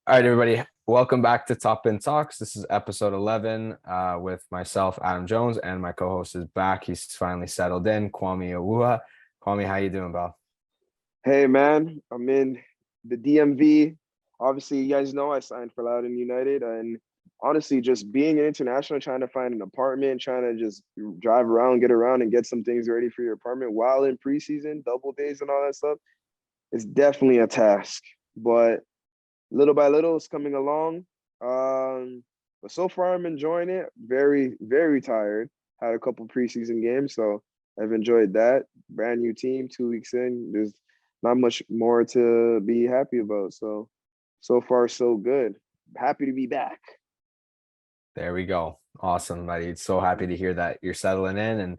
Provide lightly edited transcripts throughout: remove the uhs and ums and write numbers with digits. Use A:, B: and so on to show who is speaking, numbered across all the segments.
A: All right, everybody. Welcome back to Top Pin Talks. This is episode 11 with myself, Adam Jones, and my co-host is back. He's finally settled in, Kwame Ayuah. Kwame, how you doing, pal?
B: Hey man, I'm in the DMV. Obviously, you guys know I signed for Loudoun United, and honestly, just being an international, trying to find an apartment, trying to just drive around, get around, and get some things ready for your apartment while in preseason, double days, and all that stuff, is definitely a task. But little by little, it's coming along. But so far, I'm enjoying it. Very, very tired. Had a couple preseason games, so I've enjoyed that. Brand new team, 2 weeks in. There's not much more to be happy about. So far, so good. Happy to be back.
A: There we go. Awesome, buddy. So happy to hear that you're settling in, and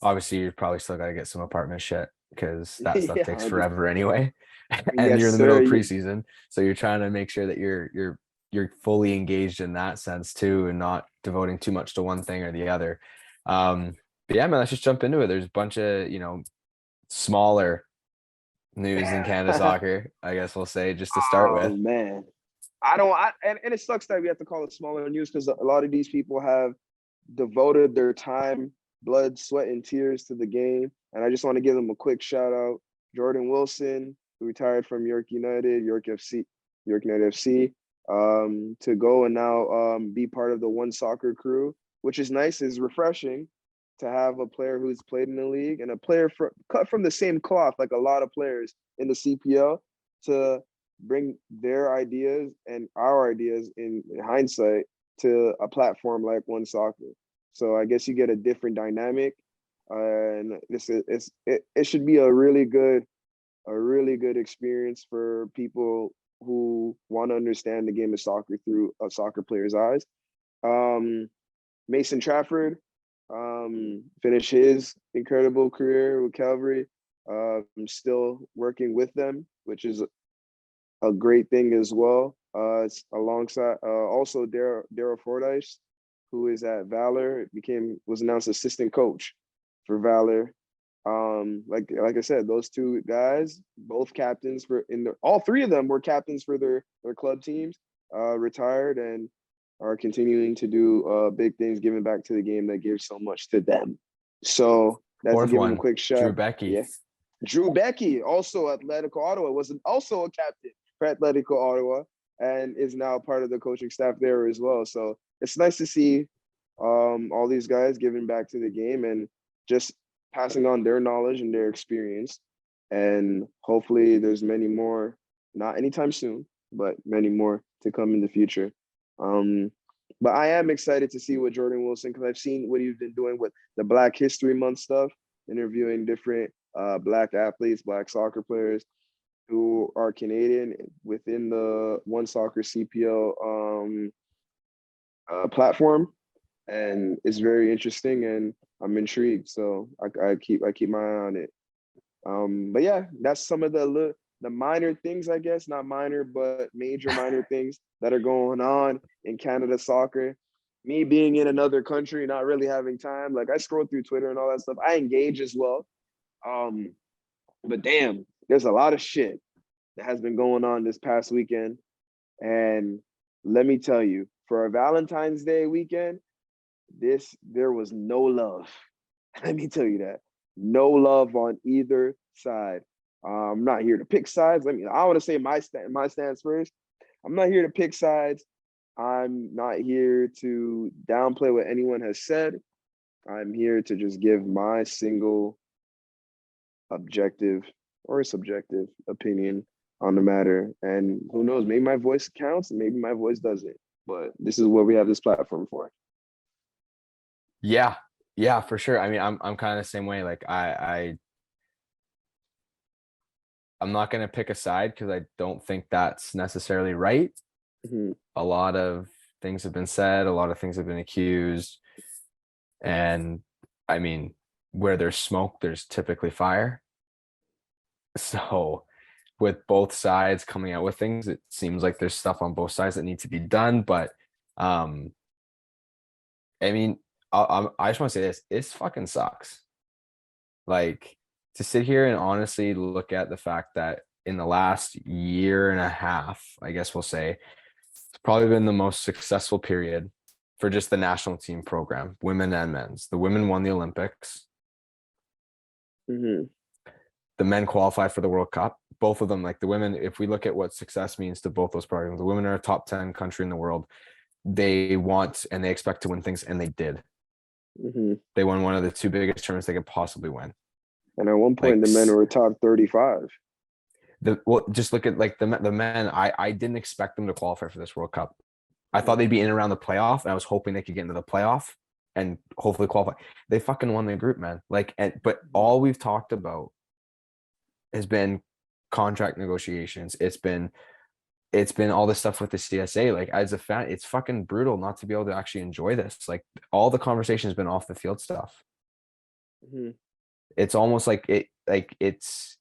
A: obviously you're probably still got to get some apartment shit because that stuff
B: Yeah,
A: takes forever anyway. And
B: yes,
A: you're in the middle
B: sir.
A: of preseason, so you're trying to make sure that you're fully engaged in that sense too, and not devoting too much to one thing or the other. But yeah, man, let's just jump into it. There's a bunch of smaller news in Canada soccer, I guess we'll say, just to start
B: Oh
A: with.
B: man. And it sucks that we have to call it smaller news because a lot of these people have devoted their time, blood, sweat, and tears to the game. And I just want to give them a quick shout out. Jordan Wilson, who retired from York United FC, to go and now be part of the One Soccer crew, which is nice, is refreshing to have a player who's played in the league and a player cut from the same cloth, like a lot of players in the CPL, to bring their ideas and our ideas in hindsight to a platform like One Soccer. So I guess you get a different dynamic, and it should be a really good experience for people who want to understand the game of soccer through a soccer player's eyes. Mason Trafford finished his incredible career with Calvary. I'm still working with them, which is a great thing as well. It's alongside also Daryl Fordyce, who is at Valor, was announced assistant coach for Valor. Like I said, those two guys, both captains all three of them were captains for their club teams, retired and are continuing to do big things, giving back to the game that gives so much to them. So that's to
A: Fourth
B: give them a
A: one,
B: quick
A: Drew
B: shout.
A: Becky.
B: Yeah. Drew Becky, also Atletico Ottawa, was also a captain for Atletico Ottawa and is now part of the coaching staff there as well. So it's nice to see all these guys giving back to the game and just passing on their knowledge and their experience. And hopefully there's many more, not anytime soon, but many more to come in the future. But I am excited to see what Jordan Wilson, because I've seen what he's been doing with the Black History Month stuff, interviewing different Black athletes, Black soccer players who are Canadian within the One Soccer CPL platform, and it's very interesting, and I'm intrigued. So I keep my eye on it. But yeah, that's some of the minor things, I guess, not minor, but major minor things that are going on in Canada soccer. Me being in another country, not really having time. Like I scroll through Twitter and all that stuff. I engage as well. But damn, there's a lot of shit that has been going on this past weekend. And let me tell you, for a Valentine's Day weekend, there was no love. Let me tell you that. No love on either side. I'm not here to pick sides. I want to say my stance first. I'm not here to pick sides. I'm not here to downplay what anyone has said. I'm here to just give my single objective or subjective opinion on the matter. And who knows, maybe my voice counts and maybe my voice doesn't. But this is what we have this platform for.
A: Yeah, for sure. I mean, I'm kind of the same way. Like I'm not gonna pick a side because I don't think that's necessarily right.
B: Mm-hmm.
A: A lot of things have been said, a lot of things have been accused. And I mean, where there's smoke, there's typically fire. So with both sides coming out with things, it seems like there's stuff on both sides that need to be done. But I mean, I just want to say this: it fucking sucks. Like to sit here and honestly look at the fact that in the last year and a half, I guess we'll say, It's probably been the most successful period for just the national team program, women and men's. The women won the Olympics.
B: Hmm.
A: The men qualify for the World Cup. Both of them, like the women, if we look at what success means to both those programs, the women are a top 10 country in the world. They want and they expect to win things, and they did.
B: Hmm.
A: They won one of the two biggest tournaments they could possibly win.
B: And at one point,
A: Like
B: the men were top 35.
A: just look at like the men. I didn't expect them to qualify for this World Cup. I thought
B: Mhm.
A: they'd be in and around the playoff, and I was hoping they could get into the playoff and hopefully qualify. They fucking won the group, man. Like, but all we've talked about has been contract negotiations. It's been all this stuff with the CSA. Like, as a fan, it's fucking brutal not to be able to actually enjoy this. Like, all the conversation has been off the field stuff.
B: Mhm.
A: It's almost like it's.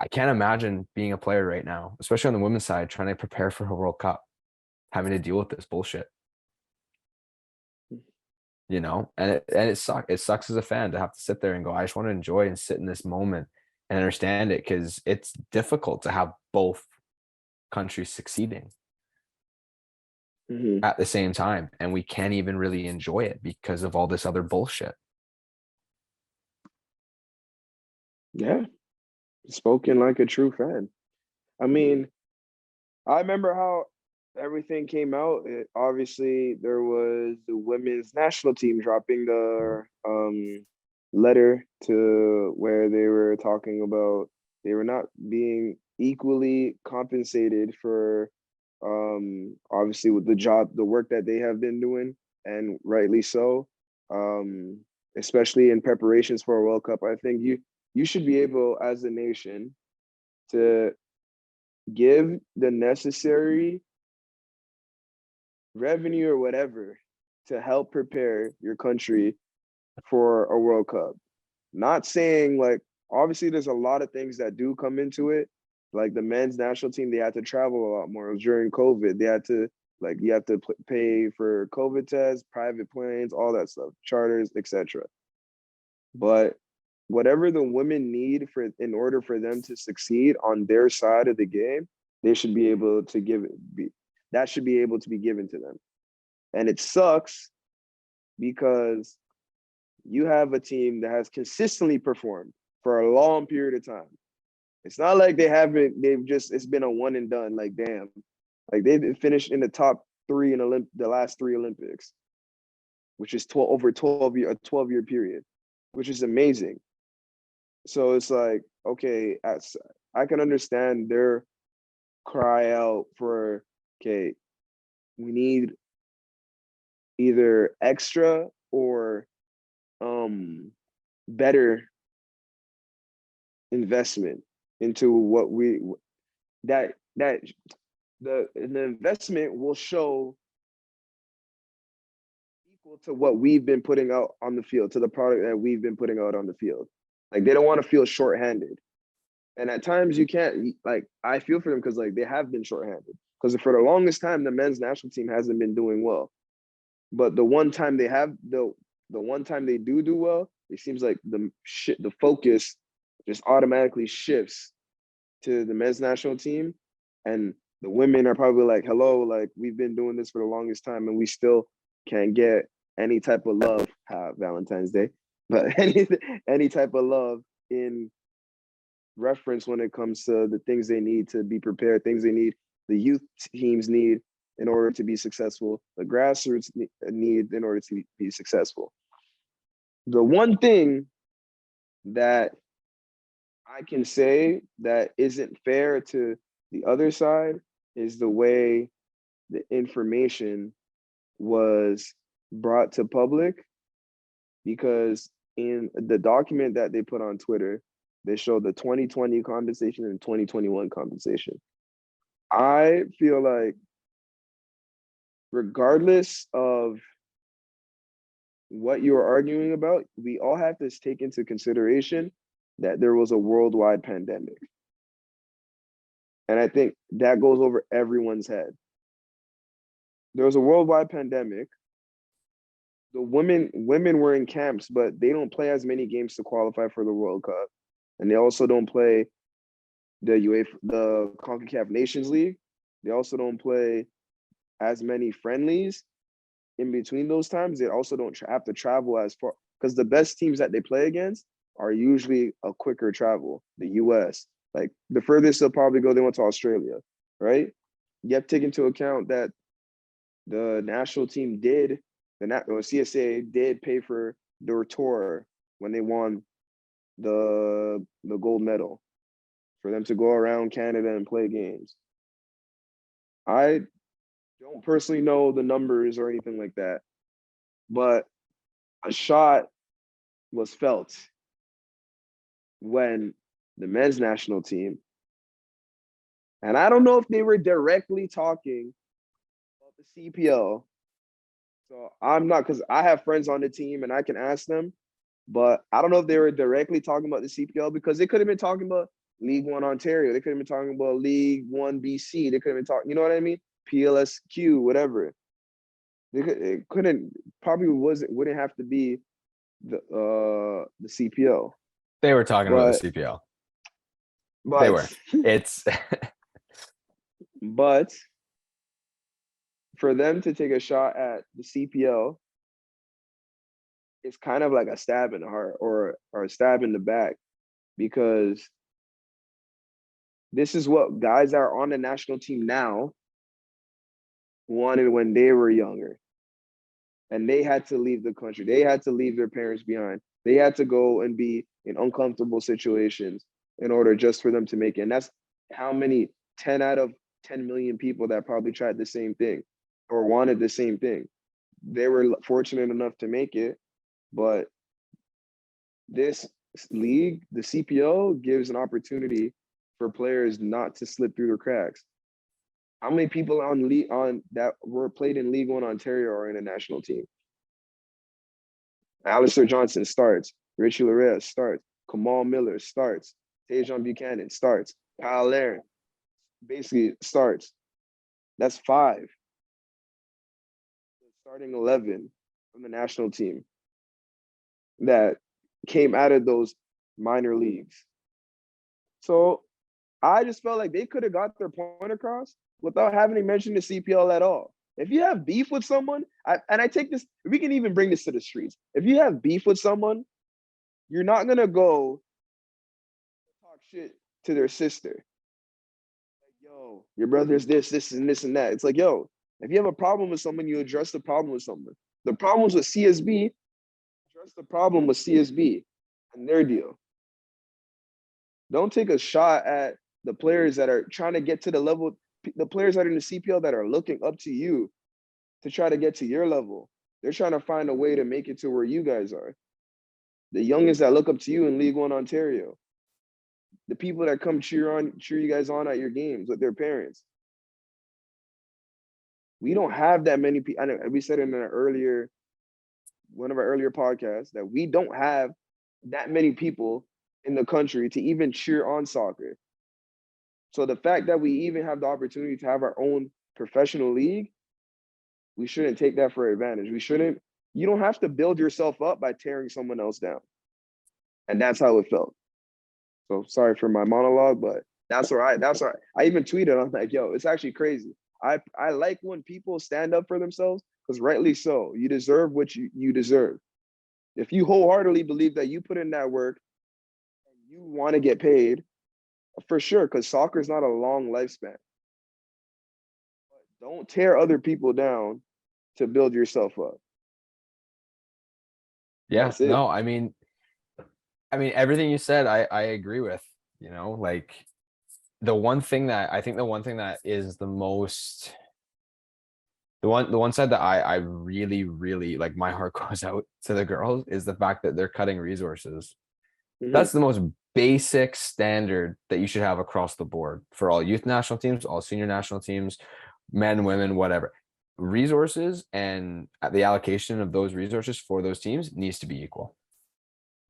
A: I can't imagine being a player right now, especially on the women's side, trying to prepare for a World Cup, having to deal with this bullshit. And it sucks. It sucks as a fan to have to sit there and go, I just want to enjoy and sit in this moment and understand it, because it's difficult to have both countries succeeding
B: Mhm.
A: at the same time, and we can't even really enjoy it because of all this other bullshit.
B: Yeah, spoken like a true fan. I mean, I remember how everything came out. Obviously, there was the women's national team dropping the letter to where they were talking about they were not being equally compensated for obviously with the work that they have been doing, and rightly so. Um, Especially in preparations for a World Cup. I think you should be able as a nation to give the necessary revenue or whatever to help prepare your country for a World Cup. Not saying like obviously there's a lot of things that do come into it. Like the men's national team, they had to travel a lot more. It was during COVID. They had to like you have to pay for COVID tests, private planes, all that stuff, charters, etc. But whatever the women need for in order for them to succeed on their side of the game, they should be able to give it. That should be able to be given to them. And it sucks because you have a team that has consistently performed for a long period of time. It's not like it's been a one and done, like, damn. Like, they've finished in the top three in the last three Olympics, which is 12 over 12 year, a 12-year period, which is amazing. So it's like, okay, I can understand their cry out for, okay, we need either extra or better investment into what we that the investment will show equal to what we've been putting out on the field, to the product that we've been putting out on the field. Like they don't want to feel shorthanded. And at times you can't, like, I feel for them because like they have been shorthanded. Because for the longest time, the men's national team hasn't been doing well. But the one time they have the one time they do well, it seems like the focus just automatically shifts to the men's national team, and the women are probably like, "Hello, like we've been doing this for the longest time, and we still can't get any type of love." Valentine's Day, but any type of love in reference when it comes to the things they need to be prepared, things they need, the youth teams need in order to be successful, the grassroots need in order to be successful. The one thing that I can say that isn't fair to the other side is the way the information was brought to public, because in the document that they put on Twitter, they showed the 2020 compensation and 2021 compensation. I feel like regardless of what you're arguing about, we all have to take into consideration that there was a worldwide pandemic. And I think that goes over everyone's head. There was a worldwide pandemic. The women were in camps, but they don't play as many games to qualify for the World Cup. And they also don't play the CONCACAF Nations League. They also don't play as many friendlies in between those times. They also don't have to travel as far because the best teams that they play against are usually a quicker travel. The U.S. like the furthest they'll probably go, they went to Australia, right? You have to take into account that the national team did or CSA did pay for their tour when they won the gold medal for them to go around Canada and play games. I don't personally know the numbers or anything like that, but a shot was felt when the men's national team, and I don't know if they were directly talking about the CPL. So I'm not, because I have friends on the team and I can ask them, but I don't know if they were directly talking about the CPL because they could have been talking about League One Ontario. They could have been talking about League One BC. They could have been talking, you know what I mean? PLSQ, whatever. It couldn't, probably wouldn't have to be the CPL.
A: They were talking about the
B: But
A: CPL. They
B: but
A: were. It's
B: but for them to take a shot at the CPL, it's kind of like a stab in the heart or a stab in the back because this is what guys that are on the national team now wanted when they were younger. And they had to leave the country. They had to leave their parents behind. They had to go and be in uncomfortable situations in order just for them to make it. And that's how many 10 out of 10 million people that probably tried the same thing or wanted the same thing. They were fortunate enough to make it, but this league, the CPL, gives an opportunity for players not to slip through the cracks. How many people on that were played in League One Ontario are in a national team? Alistair Johnson starts. Richie Larea starts. Kamal Miller starts. Tajon Buchanan starts. Kyle Laren basically starts. That's 5. Starting 11 from the national team that came out of those minor leagues. So I just felt like they could have got their point across without having to mention the CPL at all. If you have beef with someone, and I take this, we can even bring this to the streets. If you have beef with someone, you're not gonna go talk shit to their sister. Like, yo, your brother's this, and this, and that. It's like, yo, if you have a problem with someone, you address the problem with someone. The problems with CSB, address the problem with CSB and their deal. Don't take a shot at the players that are trying to get to the level, the players that are in the CPL that are looking up to you to try to get to your level. They're trying to find a way to make it to where you guys are. The youngest that look up to you in League One Ontario. The people that come cheer you guys on at your games with their parents. We don't have that many people. We said in one of our earlier podcasts that we don't have that many people in the country to even cheer on soccer. So the fact that we even have the opportunity to have our own professional league, we shouldn't take that for advantage. You don't have to build yourself up by tearing someone else down. And that's how it felt. So sorry for my monologue, but that's I even tweeted, I'm like, yo, it's actually crazy. I like when people stand up for themselves because rightly so. You deserve what you deserve. If you wholeheartedly believe that you put in that work and you want to get paid, for sure, because soccer is not a long lifespan. But don't tear other people down to build yourself up.
A: yeah,
B: That's it.
A: no, I mean everything you said, I agree with, like the one thing that is the one side that I really, really like my heart goes out to the girls is the fact that they're cutting resources.
B: Mm-hmm.
A: That's the most basic standard that you should have across the board for all youth national teams, all senior national teams, men, women, whatever. Resources and the allocation of those resources for those teams needs to be equal,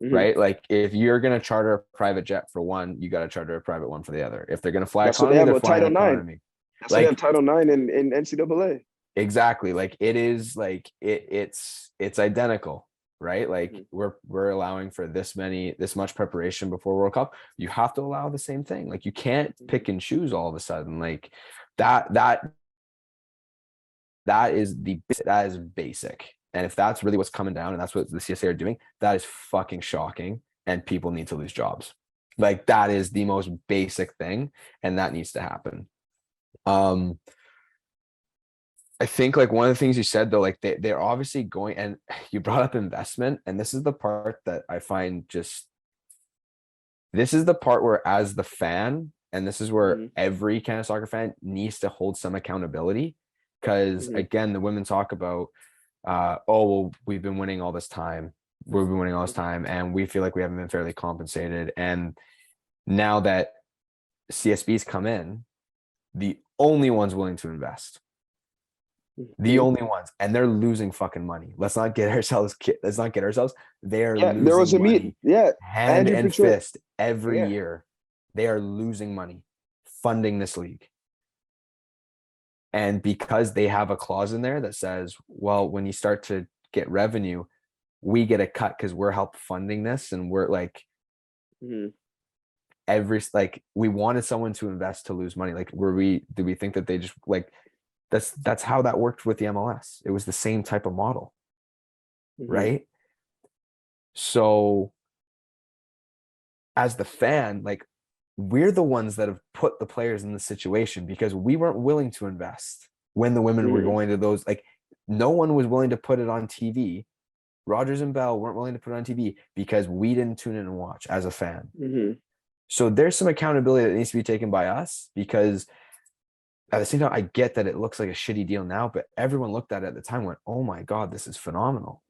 B: Mm-hmm.
A: right? Like if you're going to charter a private jet for one, you got to charter a private one for the other. If they're going to fly
B: That's what they
A: economy,
B: have
A: they're
B: with
A: flying
B: Title IX.
A: economy.
B: That's why they have
A: Like
B: Title IX in NCAA.
A: exactly, like it is like it's identical, right? Like
B: Mm-hmm.
A: we're allowing for this much preparation before World Cup. You have to allow the same thing. Like you can't
B: Mm-hmm.
A: pick and choose all of a sudden. Like that that is basic. And if that's really what's coming down and that's what the CSA are doing, that is fucking shocking. And people need to lose jobs. Like that is the most basic thing, and that needs to happen. I think like one of the things you said though, like they're obviously going, and you brought up investment, and this is the part that I find this is the part where as the fan, and this is where every Canada soccer fan needs to hold some accountability. Because again, the women talk about, oh, well, we've been winning all this time. We've been winning all this time, and we feel like we haven't been fairly compensated. And now that CSB's come in, the only ones willing to invest. The only ones, and they're losing fucking money. Let's not get ourselves. They're losing
B: there was a
A: money, hand
B: Andrew
A: and
B: Petro,
A: fist every year. They are losing money funding this league, and because they have a clause in there that says, well, when you start to get revenue, we get a cut because we're help funding this, and we're like, we wanted someone to invest to lose money. Like, do we think that they just like? That's how that worked with the MLS. It was the same type of model, right? So as the fan, like we're the ones that have put the players in this situation because we weren't willing to invest when the women were going to those, like no one was willing to put it on TV. Rogers and Bell weren't willing to put it on TV because we didn't tune in and watch as a fan. So there's some accountability that needs to be taken by us, because at the same time, I get that it looks like a shitty deal now, but everyone looked at it at the time and went, oh my God, this is phenomenal.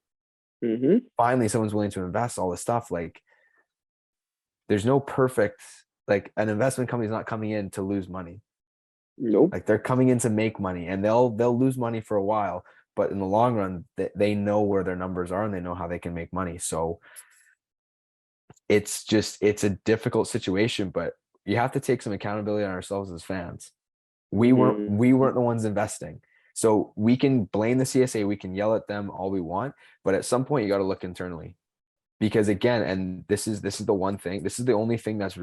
A: Finally, someone's willing to invest all this stuff. Like, there's no perfect, like an investment company's not coming in to lose money.
B: Nope.
A: Like they're coming in to make money, and they'll lose money for a while, but in the long run, they know where their numbers are and they know how they can make money. So it's a difficult situation, but you have to take some accountability on ourselves as fans. We weren't the ones investing. So we can blame the CSA, we can yell at them all we want, but at some point you got to look internally. Because again, and this is the one thing, this is the only thing that's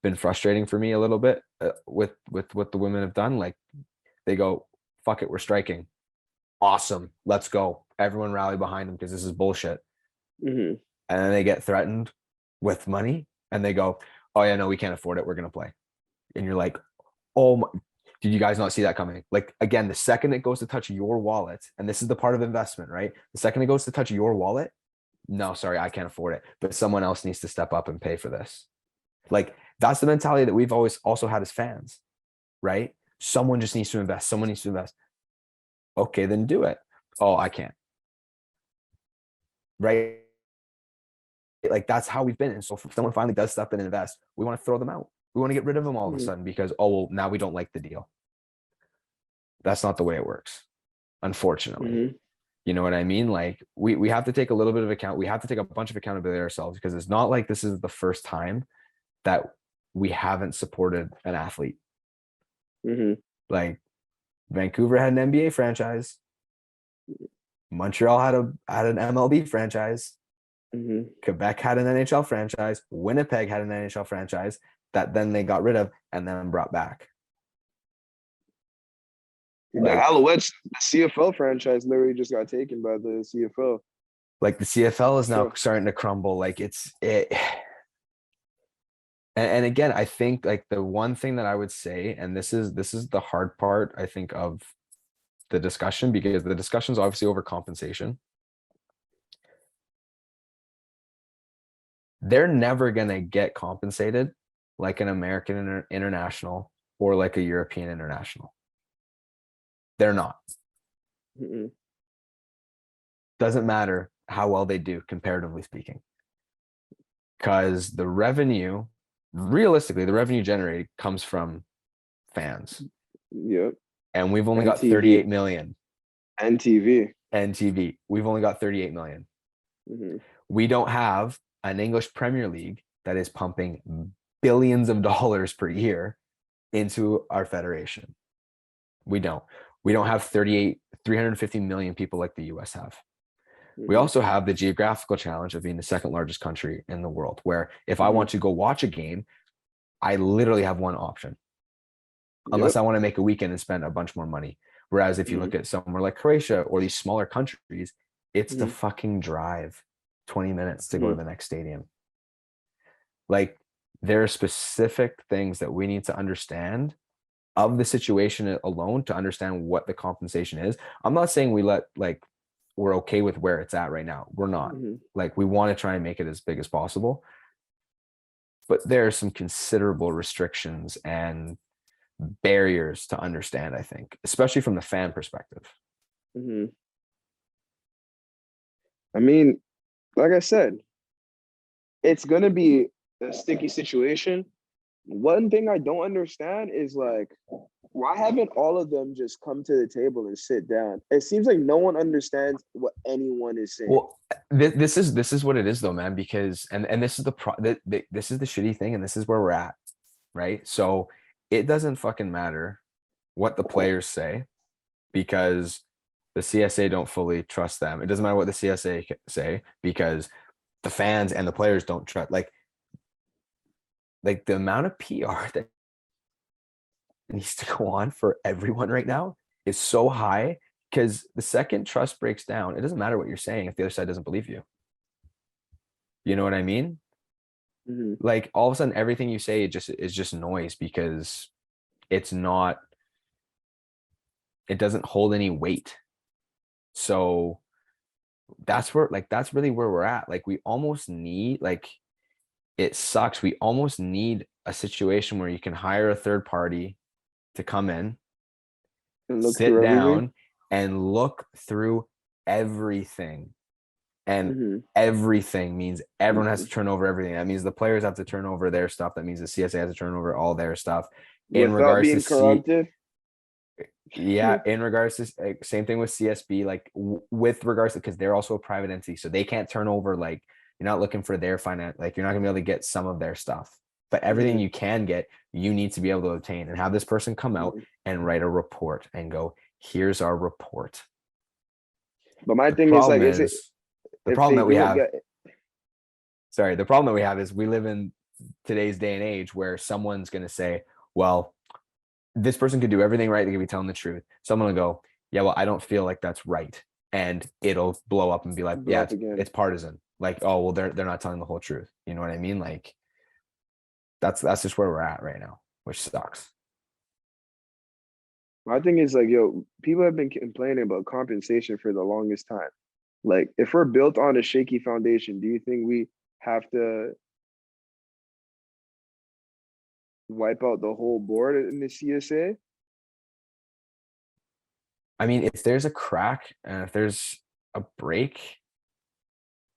A: been frustrating for me a little bit with what the women have done. Like they go, fuck it, we're striking. Awesome, let's go. Everyone rally behind them because this is bullshit. And then they get threatened with money and they go, oh yeah, no, we can't afford it, we're gonna play. And you're like, oh my, did you guys not see that coming? Like, again, the second it goes to touch your wallet, and this is the part of investment, right? The second it goes to touch your wallet, no, sorry, I can't afford it, but someone else needs to step up and pay for this. Like, that's the mentality that we've always also had as fans, right? Someone just needs to invest. Someone needs to invest. Okay, then do it. Oh, I can't. Right? Like, that's how we've been. And so if someone finally does step in and invest, we want to throw them out. We want to get rid of them all of a sudden because, oh, well, now we don't like the deal. That's not the way it works, unfortunately. You know what I mean? Like we have to take a little bit of account. We have to take a bunch of accountability ourselves, because it's not like this is the first time that we haven't supported an athlete. Like Vancouver had an NBA franchise. Montreal had an MLB franchise. Quebec had an NHL franchise. Winnipeg had an NHL franchise that then they got rid of and then brought back.
B: The Alouettes, the CFL franchise literally just got taken by the CFL.
A: Like the CFL is now starting to crumble. Like and again, I think like the one thing that I would say, and this is the hard part, I think, of the discussion, because the discussion is obviously over compensation. They're never going to get compensated like an American international or like a European international. They're not. Doesn't matter how well they do, comparatively speaking, because the revenue, realistically, the revenue generated comes from fans.
B: Yep.
A: And we've only got 38 million.
B: And
A: TV. We've only got 38 million. We don't have an English Premier League that is pumping billions of dollars per year into our federation. We don't have 350 million people like the US have. We also have the geographical challenge of being the second largest country in the world, where if I want to go watch a game, I literally have one option. Unless I want to make a weekend and spend a bunch more money. Whereas if you
B: Mhm.
A: look at somewhere like Croatia or these smaller countries, it's the
B: Mhm.
A: fucking drive 20 minutes to go to
B: Mhm.
A: the next stadium. Like there are specific things that we need to understand of the situation alone to understand what the compensation is. I'm not saying we're okay with where it's at right now. We're not.
B: Mhm.
A: Like we want to try and make it as big as possible, but there are some considerable restrictions and barriers to understand, I think, especially from the fan perspective.
B: Mhm. I mean, like I said, it's gonna be a sticky situation. One thing I don't understand is like, why haven't all of them just come to the table and sit down? It seems like no one understands what anyone is saying.
A: Well, this is what it is though, man, because and this is this is the shitty thing and this is where we're at, right? So it doesn't fucking matter what the players say because the CSA don't fully trust them. It doesn't matter what the CSA say because the fans and the players don't trust. Like the amount of PR that needs to go on for everyone right now is so high because the second trust breaks down, it doesn't matter what you're saying if the other side doesn't believe you. You know what I mean?
B: Mhm.
A: Like all of a sudden, everything you say just is just noise because it's not. It doesn't hold any weight. So that's really where we're at. Like we almost need like it sucks. We almost need a situation where you can hire a third party to come in,
B: And look
A: sit
B: through everything.
A: down, and look through everything. And
B: Mhm.
A: everything means everyone has to
B: Mhm.
A: turn over everything. That means the players have to turn over their stuff. That means the CSA has to turn over all their stuff. In
B: Without
A: regards to
B: being
A: C,
B: corrupted.
A: yeah, in regards to same thing with CSB, like with regards to because they're also a private entity, so they can't turn over like you're not looking for their finance, like you're not gonna be able to get some of their stuff, but everything
B: Mhm.
A: you can get, you need to be able to obtain and have this person come out
B: Mhm.
A: and write a report and go, here's our report.
B: But my
A: The
B: thing is like,
A: problem
B: is it
A: is the
B: if
A: problem
B: they
A: that we
B: do it?
A: have,
B: Yeah.
A: sorry, the problem that we have is we live in today's day and age where someone's gonna say, well, this person could do everything right. They could be telling the truth. Someone will go, yeah, well, I don't feel like that's right. And it'll blow up and be like,
B: Blow
A: yeah,
B: up again.
A: it's partisan. Like, oh, well, they're not telling the whole truth. You know what I mean? Like that's just where we're at right now, which sucks.
B: My thing is like, yo, people have been complaining about compensation for the longest time. Like, if we're built on a shaky foundation, do you think we have to wipe out the whole board in the CSA?
A: I mean, if there's a crack and if there's a break,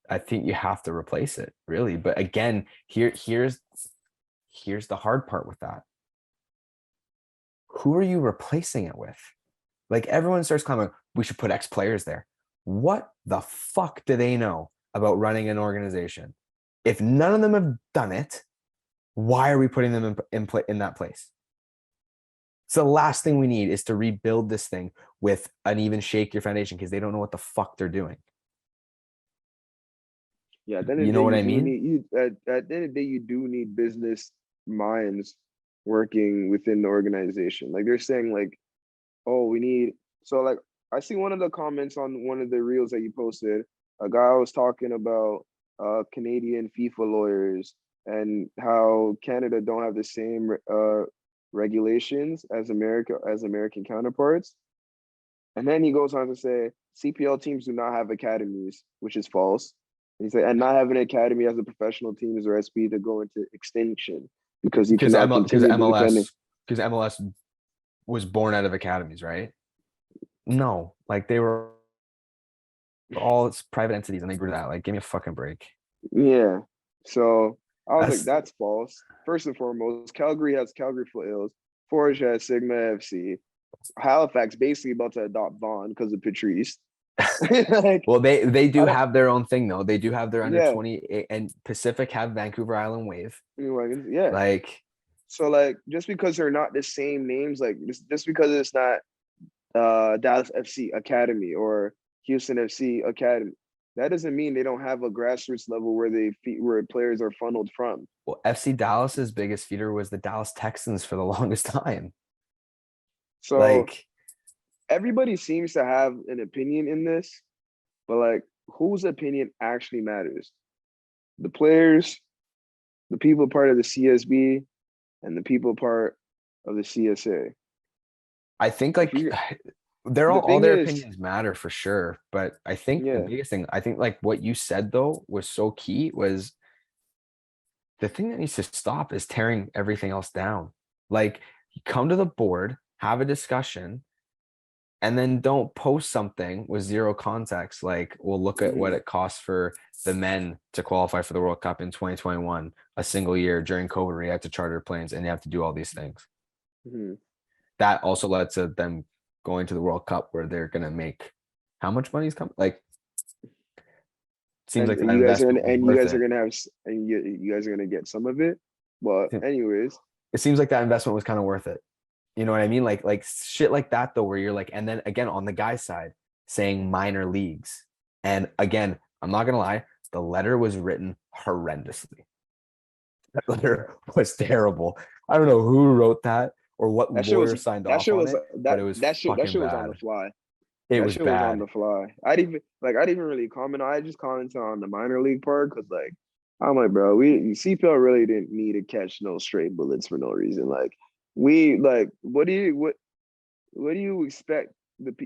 A: I think you have to replace it, really. But again, here's the hard part with that. Who are you replacing it with? Like everyone starts clamoring, we should put X players there. What the fuck do they know about running an organization? If none of them have done it, why are we putting them in that place? So the last thing we need is to rebuild this thing with an even shakier foundation because they don't know what the fuck they're doing.
B: Yeah, at the end of
A: You
B: the
A: know
B: day,
A: what
B: you
A: I
B: do
A: mean?
B: need at the end of the day, you do need business minds working within the organization. Like they're saying, like, oh, we need so like I see one of the comments on one of the reels that you posted. A guy was talking about Canadian FIFA lawyers and how Canada don't have the same regulations as American counterparts. And then he goes on to say CPL teams do not have academies, which is false. He said, and not having an academy as a professional teams or SP to go into extinction because you
A: Because
B: cannot
A: ML because
B: continue to defend.
A: MLS was born out of academies, right? No, like they were all private entities and they grew that. Like, give me a fucking break.
B: Yeah. So I was like,
A: That's
B: that's false. First and foremost, Calgary has Calgary Foothills. Forge has Sigma FC. Halifax basically about to adopt Vaughn because of Patrice. Like,
A: well, they
B: I
A: do
B: don't,
A: have their own thing though. They do have their under
B: yeah.
A: 20 and Pacific have Vancouver Island Wave.
B: Yeah.
A: Like,
B: So like just because they're not the same names, like just because it's not Dallas FC Academy or Houston FC Academy, that doesn't mean they don't have a grassroots level where where players are funneled from.
A: well, FC Dallas's biggest feeder was the Dallas Texans for the longest time.
B: So
A: Like,
B: everybody seems to have an opinion in this, but like whose opinion actually matters? The players, the people part of the CSB, and the people part of the CSA.
A: I think
B: If
A: like
B: you
A: they're
B: the
A: all
B: thing
A: their
B: is,
A: opinions matter for sure, but I think the
B: yeah,
A: biggest thing, I think like what you said though was so key was the thing that needs to stop is tearing everything else down. Like you come to the board, have a discussion, and then don't post something with zero context. Like, we'll look at what
B: mhm,
A: it costs for the men to qualify for the World Cup in 2021, a single year during COVID, where you have to charter planes and you have to do all these things.
B: mhm.
A: That also led to them going to the World Cup where they're gonna make how much money is coming? Like, seems like
B: And
A: that
B: you guys are gonna
A: investment was worth it.
B: and you guys are gonna get some of it. But anyways,
A: It seems like that investment was kind of worth it. You know what I mean? Like shit like that though, where you're like, and then again on the guy side, saying minor leagues. And again, I'm not gonna lie, the letter was written horrendously. That letter was terrible. I don't know who wrote that or what
B: that shit was
A: lawyer signed
B: that
A: off
B: shit
A: on
B: was
A: it, but it was
B: that
A: fucking
B: shit was on
A: bad.
B: the fly.
A: It
B: That
A: was
B: shit was on
A: bad.
B: the fly. I'd even really comment. I just commented on the minor league part because like I'm like, bro, we CPL really didn't need to catch no straight bullets for no reason. Like we like what do you expect?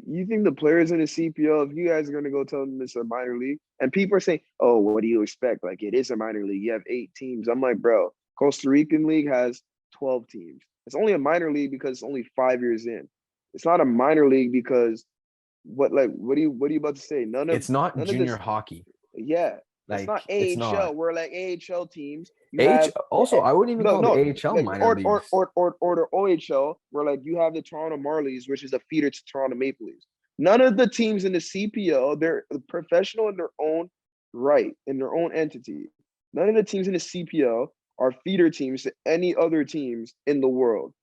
B: You think the players in the CPL, if you guys are gonna go tell them it's a minor league, and people are saying, "Oh, what do you expect? Like it is a minor league. You have 8 teams." I'm like, bro, Costa Rican league has 12 teams. It's only a minor league because it's only 5 years in. It's not a minor league because what are you about to say?
A: It's not
B: None of
A: junior
B: this.
A: hockey.
B: Yeah, it's not
A: Like it's
B: AHL.
A: not.
B: Where like AHL teams, you
A: AH
B: have
A: also, I wouldn't even
B: no
A: call the
B: no
A: AHL
B: like
A: minor leagues.
B: or the OHL where like you have the Toronto Marlies, which is a feeder to Toronto Maple Leafs. None of the teams in the CPL, they're professional in their own right, in their own entity. None of the teams in the CPL are feeder teams to any other teams in the world.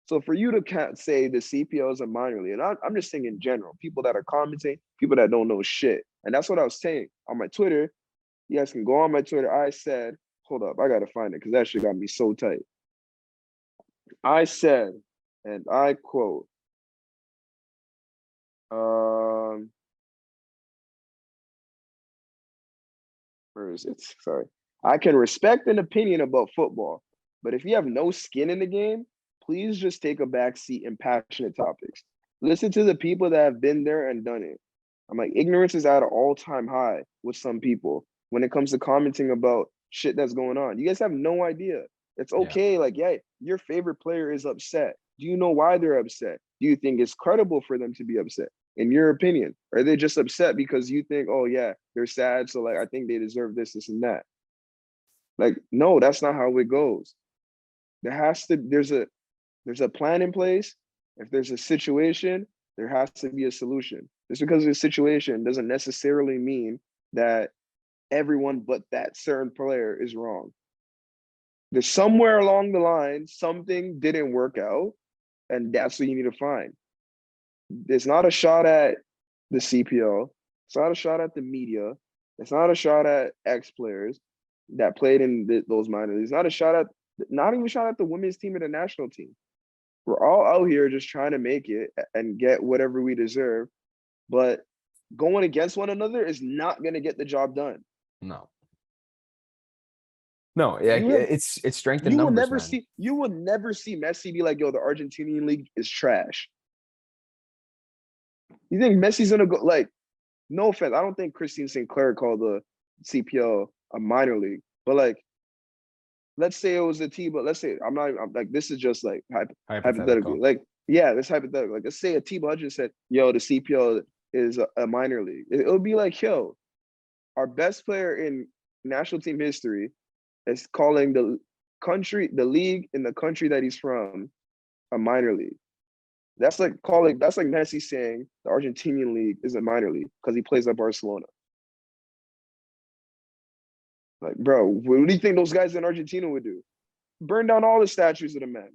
B: So for you to say the CPL is a minor league, and I'm just saying in general, people that are commenting, people that don't know shit. And that's what I was saying on my Twitter. You guys can go on my Twitter. I said, hold up, I gotta find it because that shit got me so tight. I said, and I quote, um, where is it? Sorry. I can respect an opinion about football, but if you have no skin in the game, please just take a back seat in passionate topics. Listen to the people that have been there and done it. I'm like, ignorance is at an all-time high with some people when it comes to commenting about shit that's going on. You guys have no idea. It's
A: Yeah.
B: okay. Like, yeah, your favorite player is upset. Do you know why they're upset? Do you think it's credible for them to be upset? In your opinion, are they just upset because you think, oh yeah, they're sad, so like I think they deserve this, and that? Like, no, that's not how it goes. There's a plan in place. If there's a situation, there has to be a solution. Just because of a situation doesn't necessarily mean that everyone but that certain player is wrong. There's somewhere along the line, something didn't work out, and that's what you need to find. It's not a shot at the CPL. It's not a shot at the media. It's not a shot at ex players that played in those minor leagues. Not even a shot at the women's team and the national team. We're all out here just trying to make it and get whatever we deserve. But going against one another is not going to get the job done.
A: No. No, yeah,
B: You have
A: it's strength in numbers, man.
B: you will never see Messi be like, yo, the Argentinian league is trash. You think Messi's gonna go like, no offense, I don't think Christine Sinclair called the CPL a minor league, but like, let's say it was a T, but let's say I'm like, this is just like hypothetically,
A: Hypothetical.
B: like, yeah, this hypothetical. Like, let's say a T Budget said, yo, the CPL is a minor league. It would be like, yo, our best player in national team history is calling the league in the country that he's from a minor league. That's like Messi saying the Argentinian league is a minor league because he plays at Barcelona. Like, bro, what do you think those guys in Argentina would do? Burn down all the statues of the men.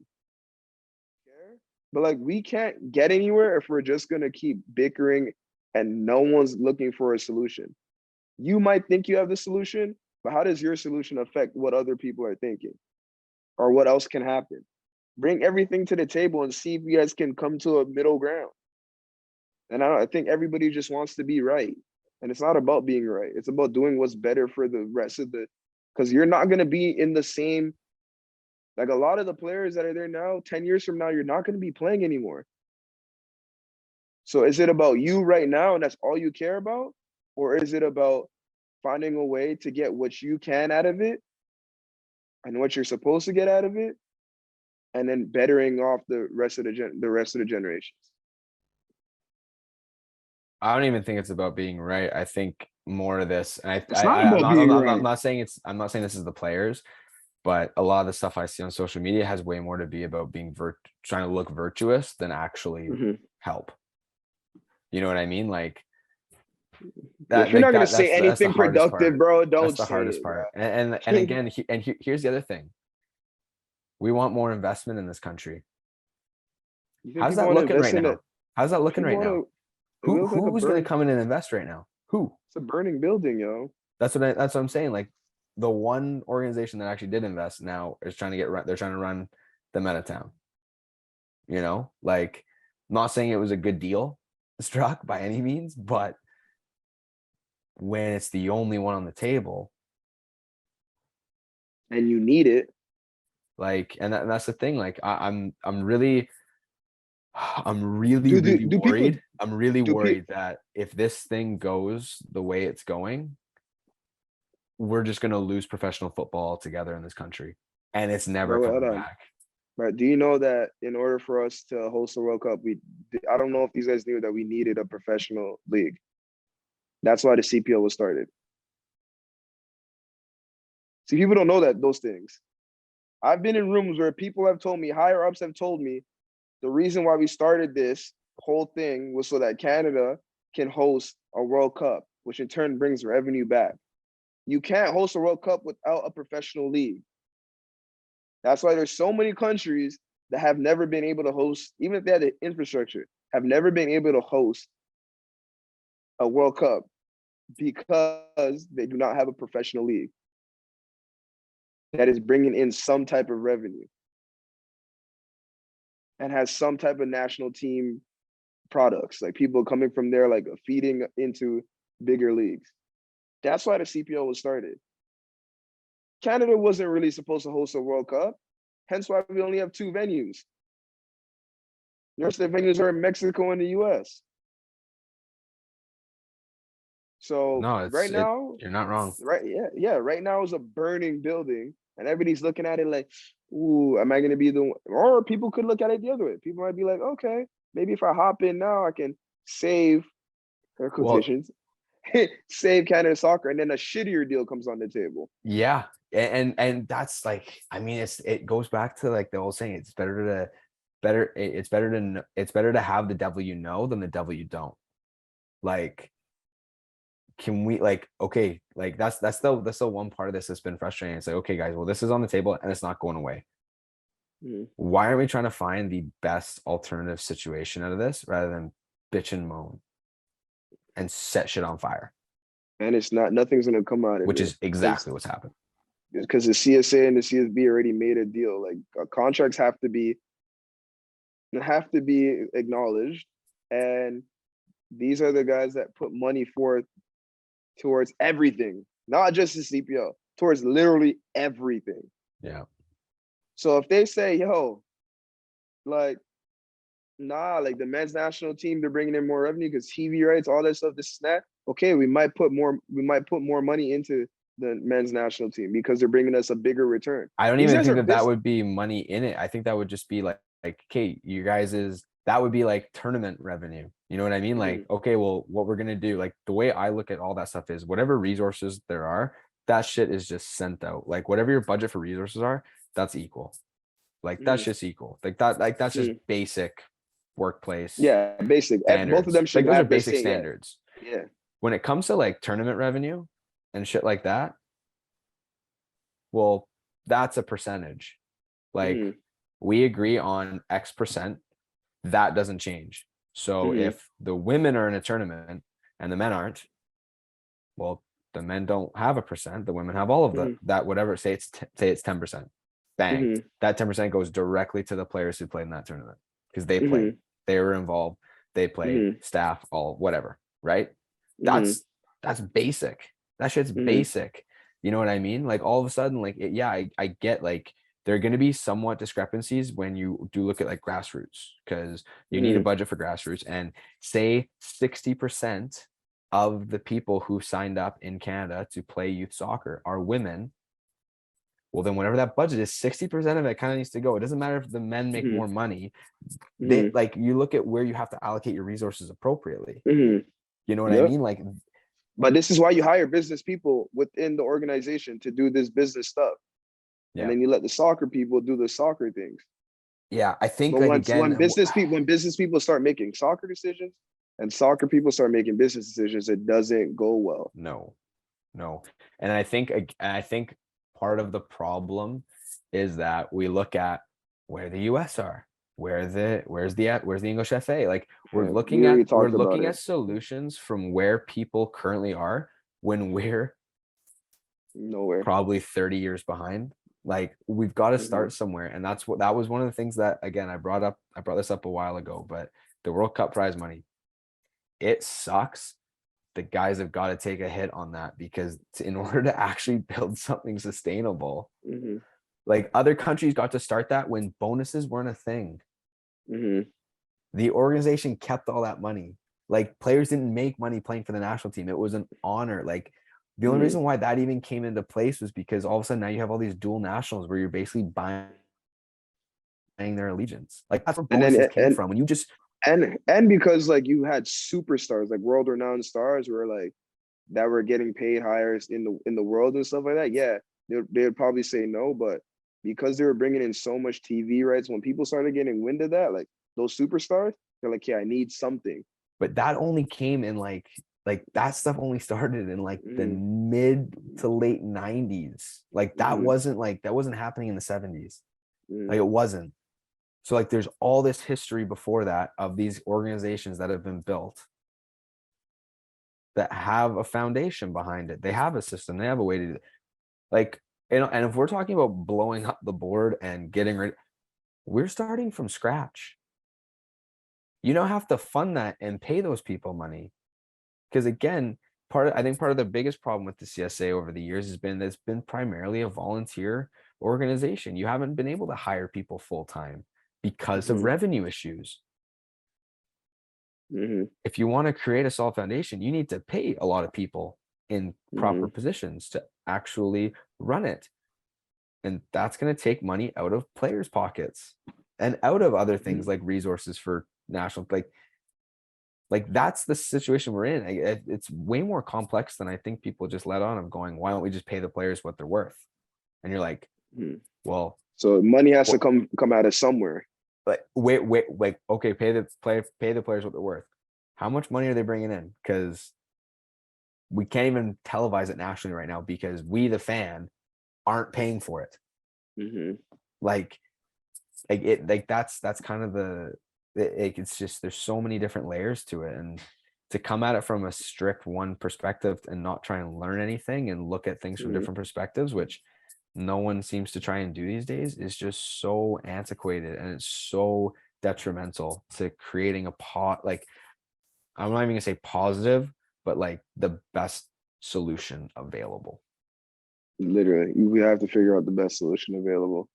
B: But like, we can't get anywhere if we're just gonna keep bickering and no one's looking for a solution. You might think you have the solution, but how does your solution affect what other people are thinking or what else can happen? Bring everything to the table and see if you guys can come to a middle ground. And I think everybody just wants to be right. And it's not about being right. It's about doing what's better for the rest of the, because you're not going to be in the same, like a lot of the players that are there now, 10 years from now, you're not going to be playing anymore. So is it about you right now and that's all you care about? Or is it about finding a way to get what you can out of it and what you're supposed to get out of it, and then bettering off the rest of the generations?
A: I don't even think it's about being right. I think more of this, and
B: It's not about being right.
A: I'm not saying I'm not saying this is the players, but a lot of the stuff I see on social media has way more to be about being trying to look virtuous than actually help. You know what I mean? Like
B: If
A: that,
B: you're
A: like
B: not gonna say
A: that's the
B: anything
A: hardest
B: productive,
A: part.
B: bro,
A: That's
B: don't
A: the
B: say
A: hardest
B: it, bro.
A: part. And again, here's the other thing. We want more investment in this country.
B: You think
A: How's
B: people
A: that
B: want to
A: looking
B: invest
A: right
B: in it?
A: now? How's that looking
B: People
A: right
B: want
A: now?
B: to. It looks like a
A: Who's going to
B: burn.
A: come in and invest right now? Who?
B: It's a burning building, yo.
A: That's what I'm saying. Like the one organization that actually did invest now is trying to they're trying to run them out of town. You know, like I'm not saying it was a good deal struck by any means, but when it's the only one on the table,
B: And you need it.
A: like, and that's the thing. Like I'm really
B: Do people
A: worried. I'm really
B: do people?
A: worried that if this thing goes the way it's going, we're just going to lose professional football altogether in this country, and it's never
B: Bro, hold
A: coming
B: on.
A: back.
B: Right? Do you know that in order for us to host the World Cup, I don't know if these guys knew that we needed a professional league. That's why the CPL was started. See, people don't know that those things. I've been in rooms where people have told me, higher ups have told me, the reason why we started this whole thing was so that Canada can host a World Cup, which in turn brings revenue back. You can't host a World Cup without a professional league. That's why there's so many countries that have never been able to host, even if they had the infrastructure, have never been able to host a World Cup because they do not have a professional league that is bringing in some type of revenue and has some type of national team products, like people coming from there, like feeding into bigger leagues. That's why the CPL was started. Canada wasn't really supposed to host a World Cup, hence why we only have 2 venues. The rest of the venues are in Mexico and the US. So
A: No,
B: right now,
A: you're not wrong.
B: right now is a burning building, and everybody's looking at it like, ooh, am I gonna be the one? Or people could look at it the other way. People might be like, okay, maybe if I hop in now, I can save air
A: Well,
B: quotations, save Canada soccer, and then a shittier deal comes on the table.
A: yeah, and that's like, I mean, it goes back to like the old saying, it's better to have the devil you know than the devil you don't. Like, can we, like, okay, like that's the one part of this that's been frustrating. It's like, okay, guys, well, this is on the table and it's not going away. Why aren't we trying to find the best alternative situation out of this rather than bitch and moan and set shit on fire?
B: And it's not, nothing's gonna come out of
A: Which
B: it.
A: is exactly what's happened.
B: Because the CSA and the CSB already made a deal. Like contracts have to be acknowledged, and these are the guys that put money forth towards everything, not just the CPL, towards literally everything.
A: Yeah.
B: So if they say, yo, like, nah, like the men's national team, they're bringing in more revenue because TV rights, all that stuff, this is that. Okay, we might put more money into the men's national team because they're bringing us a bigger return.
A: I don't
B: These
A: even
B: guys
A: think
B: are
A: that would be money in it. I think that would just be like, okay, you guys that would be like tournament revenue. You know what I mean? Like, okay, well, what we're gonna do, like the way I look at all that stuff is whatever resources there are, that shit is just sent out. Like whatever your budget for resources are, that's equal. Like that's just equal. Like that's just basic workplace
B: basic. Both of
A: standards.
B: them
A: Like
B: should
A: those are
B: have the
A: basic
B: same.
A: standards.
B: Yeah.
A: When it comes to like tournament revenue and shit like that, well, that's a percentage. Like we agree on X percent, that doesn't change. So if the women are in a tournament and the men aren't, well, the men don't have a percent. The women have all of that, whatever. Say it's 10%. Bang. That 10% goes directly to the players who played in that tournament because they played, they were involved. they play,
B: Mhm.
A: staff, all whatever, right?
B: Mhm.
A: That's basic. That shit's
B: Mhm.
A: basic. You know what I mean? Like all of a sudden, like yeah, I get like there are going to be somewhat discrepancies when you do look at like grassroots because you need a
B: Mhm.
A: budget for grassroots, and say 60% of the people who signed up in Canada to play youth soccer are women. Well, then whatever that budget is, 60% of it kind of needs to go. It doesn't matter if the men make
B: Mhm.
A: more money. They
B: Mhm.
A: like you look at where you have to allocate your resources appropriately.
B: Mhm.
A: You know what I
B: Yep.
A: mean? Like,
B: But this is why you hire business people within the organization to do this business stuff, and
A: yeah,
B: then you let the soccer people do the soccer things.
A: yeah. I think
B: But
A: like
B: once
A: again,
B: when business people start making soccer decisions and soccer people start making business decisions, it doesn't go well.
A: no, no. And I think part of the problem is that we look at where the US are, where's the English FA? Like
B: Yeah, we already
A: we're
B: talked about
A: looking
B: it.
A: at solutions from where people currently are when we're
B: Nowhere.
A: probably 30 years behind. Like we've got to
B: Mhm.
A: start somewhere. And that was one of the things that again I brought this up a while ago, but the World Cup prize money, it sucks. The guys have got to take a hit on that because in order to actually build something sustainable,
B: Mhm.
A: like other countries got to start that when bonuses weren't a thing.
B: Mhm.
A: The organization kept all that money. Like players didn't make money playing for the national team. It was an honor. Like the only
B: Mhm.
A: reason why that even came into place was because all of a sudden now you have all these dual nationals where you're basically buying their allegiance. Like that's where
B: And then
A: bonuses came from. When you just
B: and because like you had superstars, like world renowned stars, were like that were getting paid higher in the world and stuff like that. Yeah, they would probably say no, but because they were bringing in so much TV rights, when people started getting wind of that, like those superstars, they're like, yeah, I need something.
A: but that only came in like that stuff only started in like the
B: Mm-hmm.
A: mid to late 90s. Like
B: Mm-hmm.
A: that wasn't happening in the 70s.
B: Mm-hmm.
A: Like it wasn't. So like there's all this history before that of these organizations that have been built that have a foundation behind it. They have a system, they have a way to do it. Like and if we're talking about blowing up the board and getting rid, we're starting from scratch. You don't have to fund that and pay those people money. Because again, I think part of the biggest problem with the CSA over the years has been that it's been primarily a volunteer organization. You haven't been able to hire people full time because of
B: Mm-hmm.
A: revenue issues.
B: Mm-hmm.
A: If you want to create a solid foundation, you need to pay a lot of people in
B: Mm-hmm.
A: proper positions to actually run it. And that's going to take money out of players' pockets and out of other things like resources for national, like that's the situation we're in. It's way more complex than I think people just let on of going, why don't we just pay the players what they're worth? And you're like,
B: Mm-hmm.
A: well,
B: So money has to
A: what,
B: come out of somewhere.
A: like wait, like okay, pay the players what they're worth. How much money are they bringing in? Because we can't even televise it nationally right now because we, the fan, aren't paying for it.
B: Mm-hmm.
A: Like, like that's kind of it's just there's so many different layers to it, and to come at it from a strict one perspective and not try and learn anything and look at things from
B: Mm-hmm.
A: different perspectives, which no one seems to try and do these days, is just so antiquated and it's so detrimental to creating a like I'm not even gonna say positive, but like the best solution available.
B: Literally, we have to figure out the best solution available.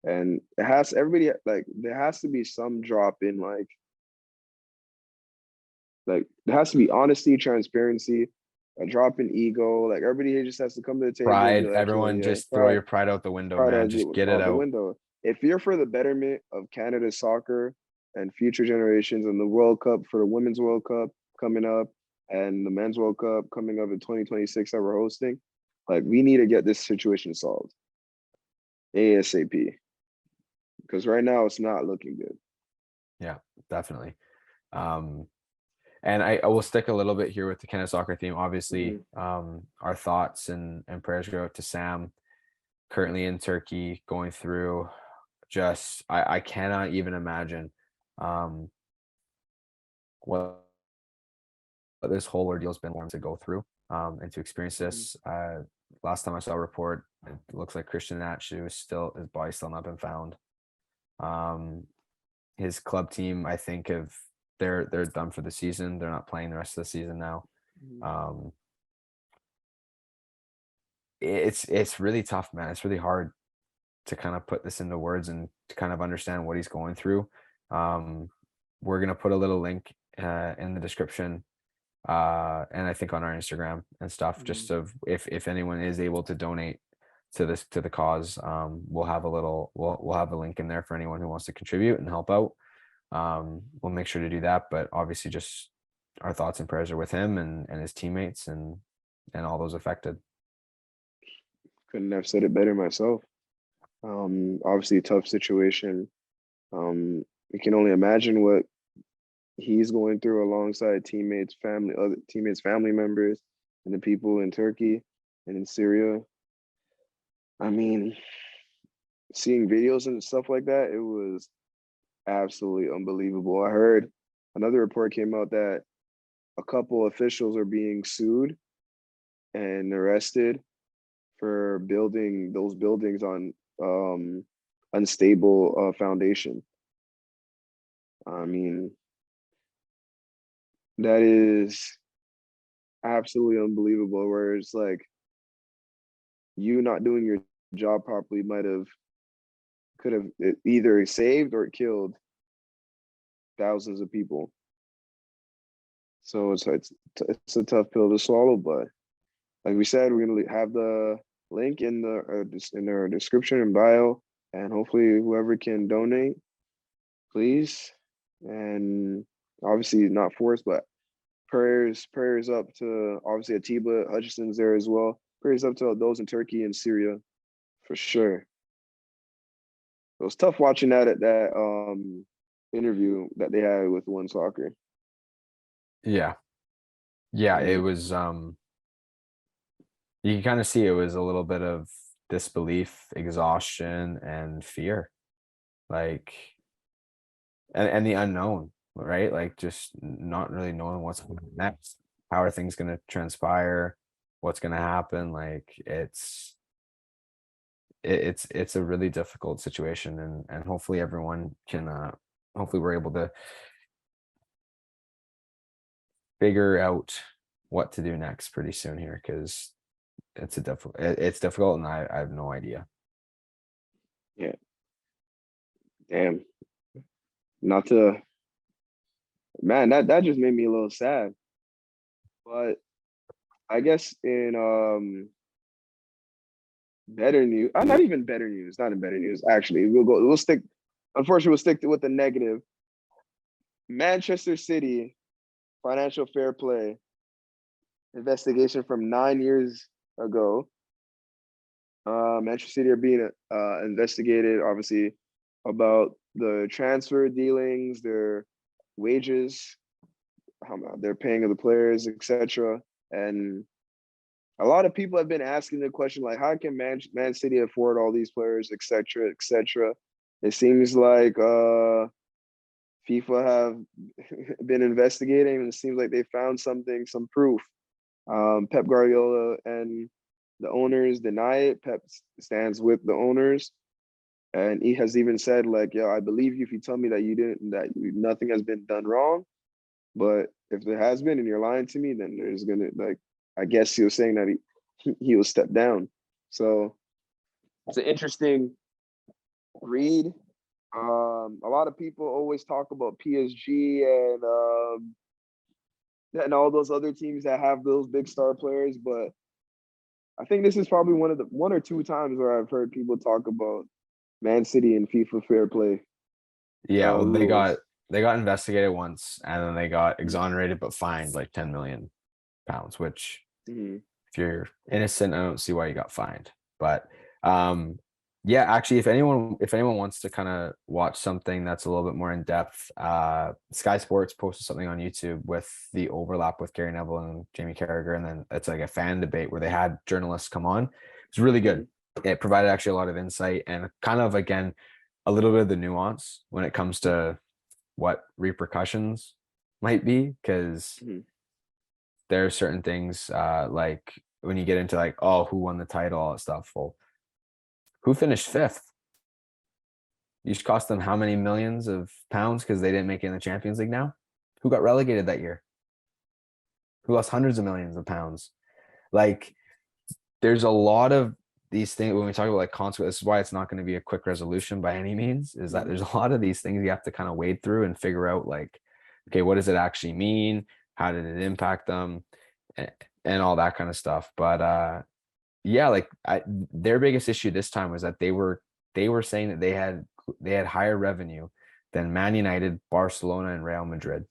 B: And it has everybody like there has to be some drop in like there has to be honesty, transparency, a drop in ego. Like everybody here just has to come to the table and be
A: Pride,
B: like, yo,
A: everyone
B: yeah,
A: just throw your pride out the window,
B: pride
A: man. Just get it
B: out the
A: out.
B: window. If you're for the betterment of Canada's soccer and future generations and the World Cup for the Women's World Cup coming up and the Men's World Cup coming up in 2026 that we're hosting, like we need to get this situation solved ASAP because right now it's not looking good.
A: Yeah, definitely. Um, and I will stick a little bit here with the Canada soccer theme. Obviously,
B: Mm-hmm.
A: our thoughts and prayers go out to Sam, currently in Turkey, going through just I cannot even imagine um, what this whole ordeal has been like to go through and to experience this. Last time I saw a report, it looks like Christian Atsu is still his body's still not been found. Um, his club team, I think, have they're done for the season. They're not playing the rest of the season now. Um, it's really tough, man. It's really hard to kind of put this into words and to kind of understand what he's going through. Um, we're gonna put a little link in the description, and I think on our Instagram and stuff, just of if anyone is able to donate to this to the cause, we'll have a link in there for anyone who wants to contribute and help out. We'll make sure to do that, but obviously, just our thoughts and prayers are with him and his teammates and all those affected.
B: Couldn't have said it better myself. Obviously a tough situation. You can only imagine what he's going through alongside teammates, other teammates, family members, and the people in Turkey and in Syria. I mean, seeing videos and stuff like that, it was absolutely unbelievable. I heard another report came out that a couple officials are being sued and arrested for building those buildings on unstable foundation. I mean, that is absolutely unbelievable. Where it's like you not doing your job properly could have either saved or killed thousands of people. So it's a tough pill to swallow, but like we said, we're gonna have the link in the description and bio, and hopefully whoever can donate, please, and obviously not forced, but prayers up to obviously Atiba Hutchinson's there as well. Prayers up to those in Turkey and Syria, for sure. It was tough watching that interview that they had with One Soccer.
A: Yeah, yeah, it was. You can kind of see it was a little bit of disbelief, exhaustion, and fear, like, and the unknown, right? Like just not really knowing what's going next. How are things going to transpire? What's going to happen? Like it's a really difficult situation, and hopefully everyone can. Hopefully we're able to figure out what to do next pretty soon here, because it's difficult, and I have no idea.
B: Yeah, damn. Not to man, that just made me a little sad. But I guess in better news, not even better news, not in better news. Actually, we'll stick. Unfortunately, we'll stick with the negative. Manchester City financial fair play investigation from 9 years ago. Manchester City are being investigated, obviously, about the transfer dealings, their wages, how they're paying of the players, etc. And a lot of people have been asking the question, like, how can Man City afford all these players, etc., etc. It seems like FIFA have been investigating, and it seems like they found something, some proof. Pep Guardiola and the owners deny it. Pep stands with the owners, and he has even said, like, "Yo, I believe you if you tell me that nothing has been done wrong. But if there has been, and you're lying to me, then there's gonna like, I guess he was saying that he will step down." So it's an interesting read. A lot of people always talk about PSG and all those other teams that have those big star players, but I think this is probably one or two times where I've heard people talk about Man City and FIFA fair play
A: Yeah, well,
B: rules.
A: they got investigated once, and then they got
B: Mhm.
A: exonerated but fined like 10 million pounds, which
B: Mhm.
A: if you're innocent, I don't see why you got fined. But um yeah, actually, if anyone wants to kind of watch something that's a little bit more in depth, Sky Sports posted something on YouTube with the overlap with Gary Neville and Jamie Carragher, and then it's like a fan debate where they had journalists come on. It's really good.
B: Mhm.
A: It provided actually a lot of insight and kind of, again, a little bit of the nuance when it comes to what repercussions might be, because
B: Mhm.
A: there are certain things, like when you get into like, oh, who won the title, all that stuff. Well, who finished fifth? You just cost them how many millions of pounds because they didn't make it in the Champions League now? Who got relegated that year? Who lost hundreds of millions of pounds? Like, there's a lot of these things when we talk about like consequences. This is why it's not going to be a quick resolution by any means. Is that there's a lot of these things you have to kind of wade through and figure out like, okay, what does it actually mean? How did it impact them? And all that kind of stuff. But yeah, like their biggest issue this time was that they were saying that they had higher revenue than Man United, Barcelona, and Real Madrid.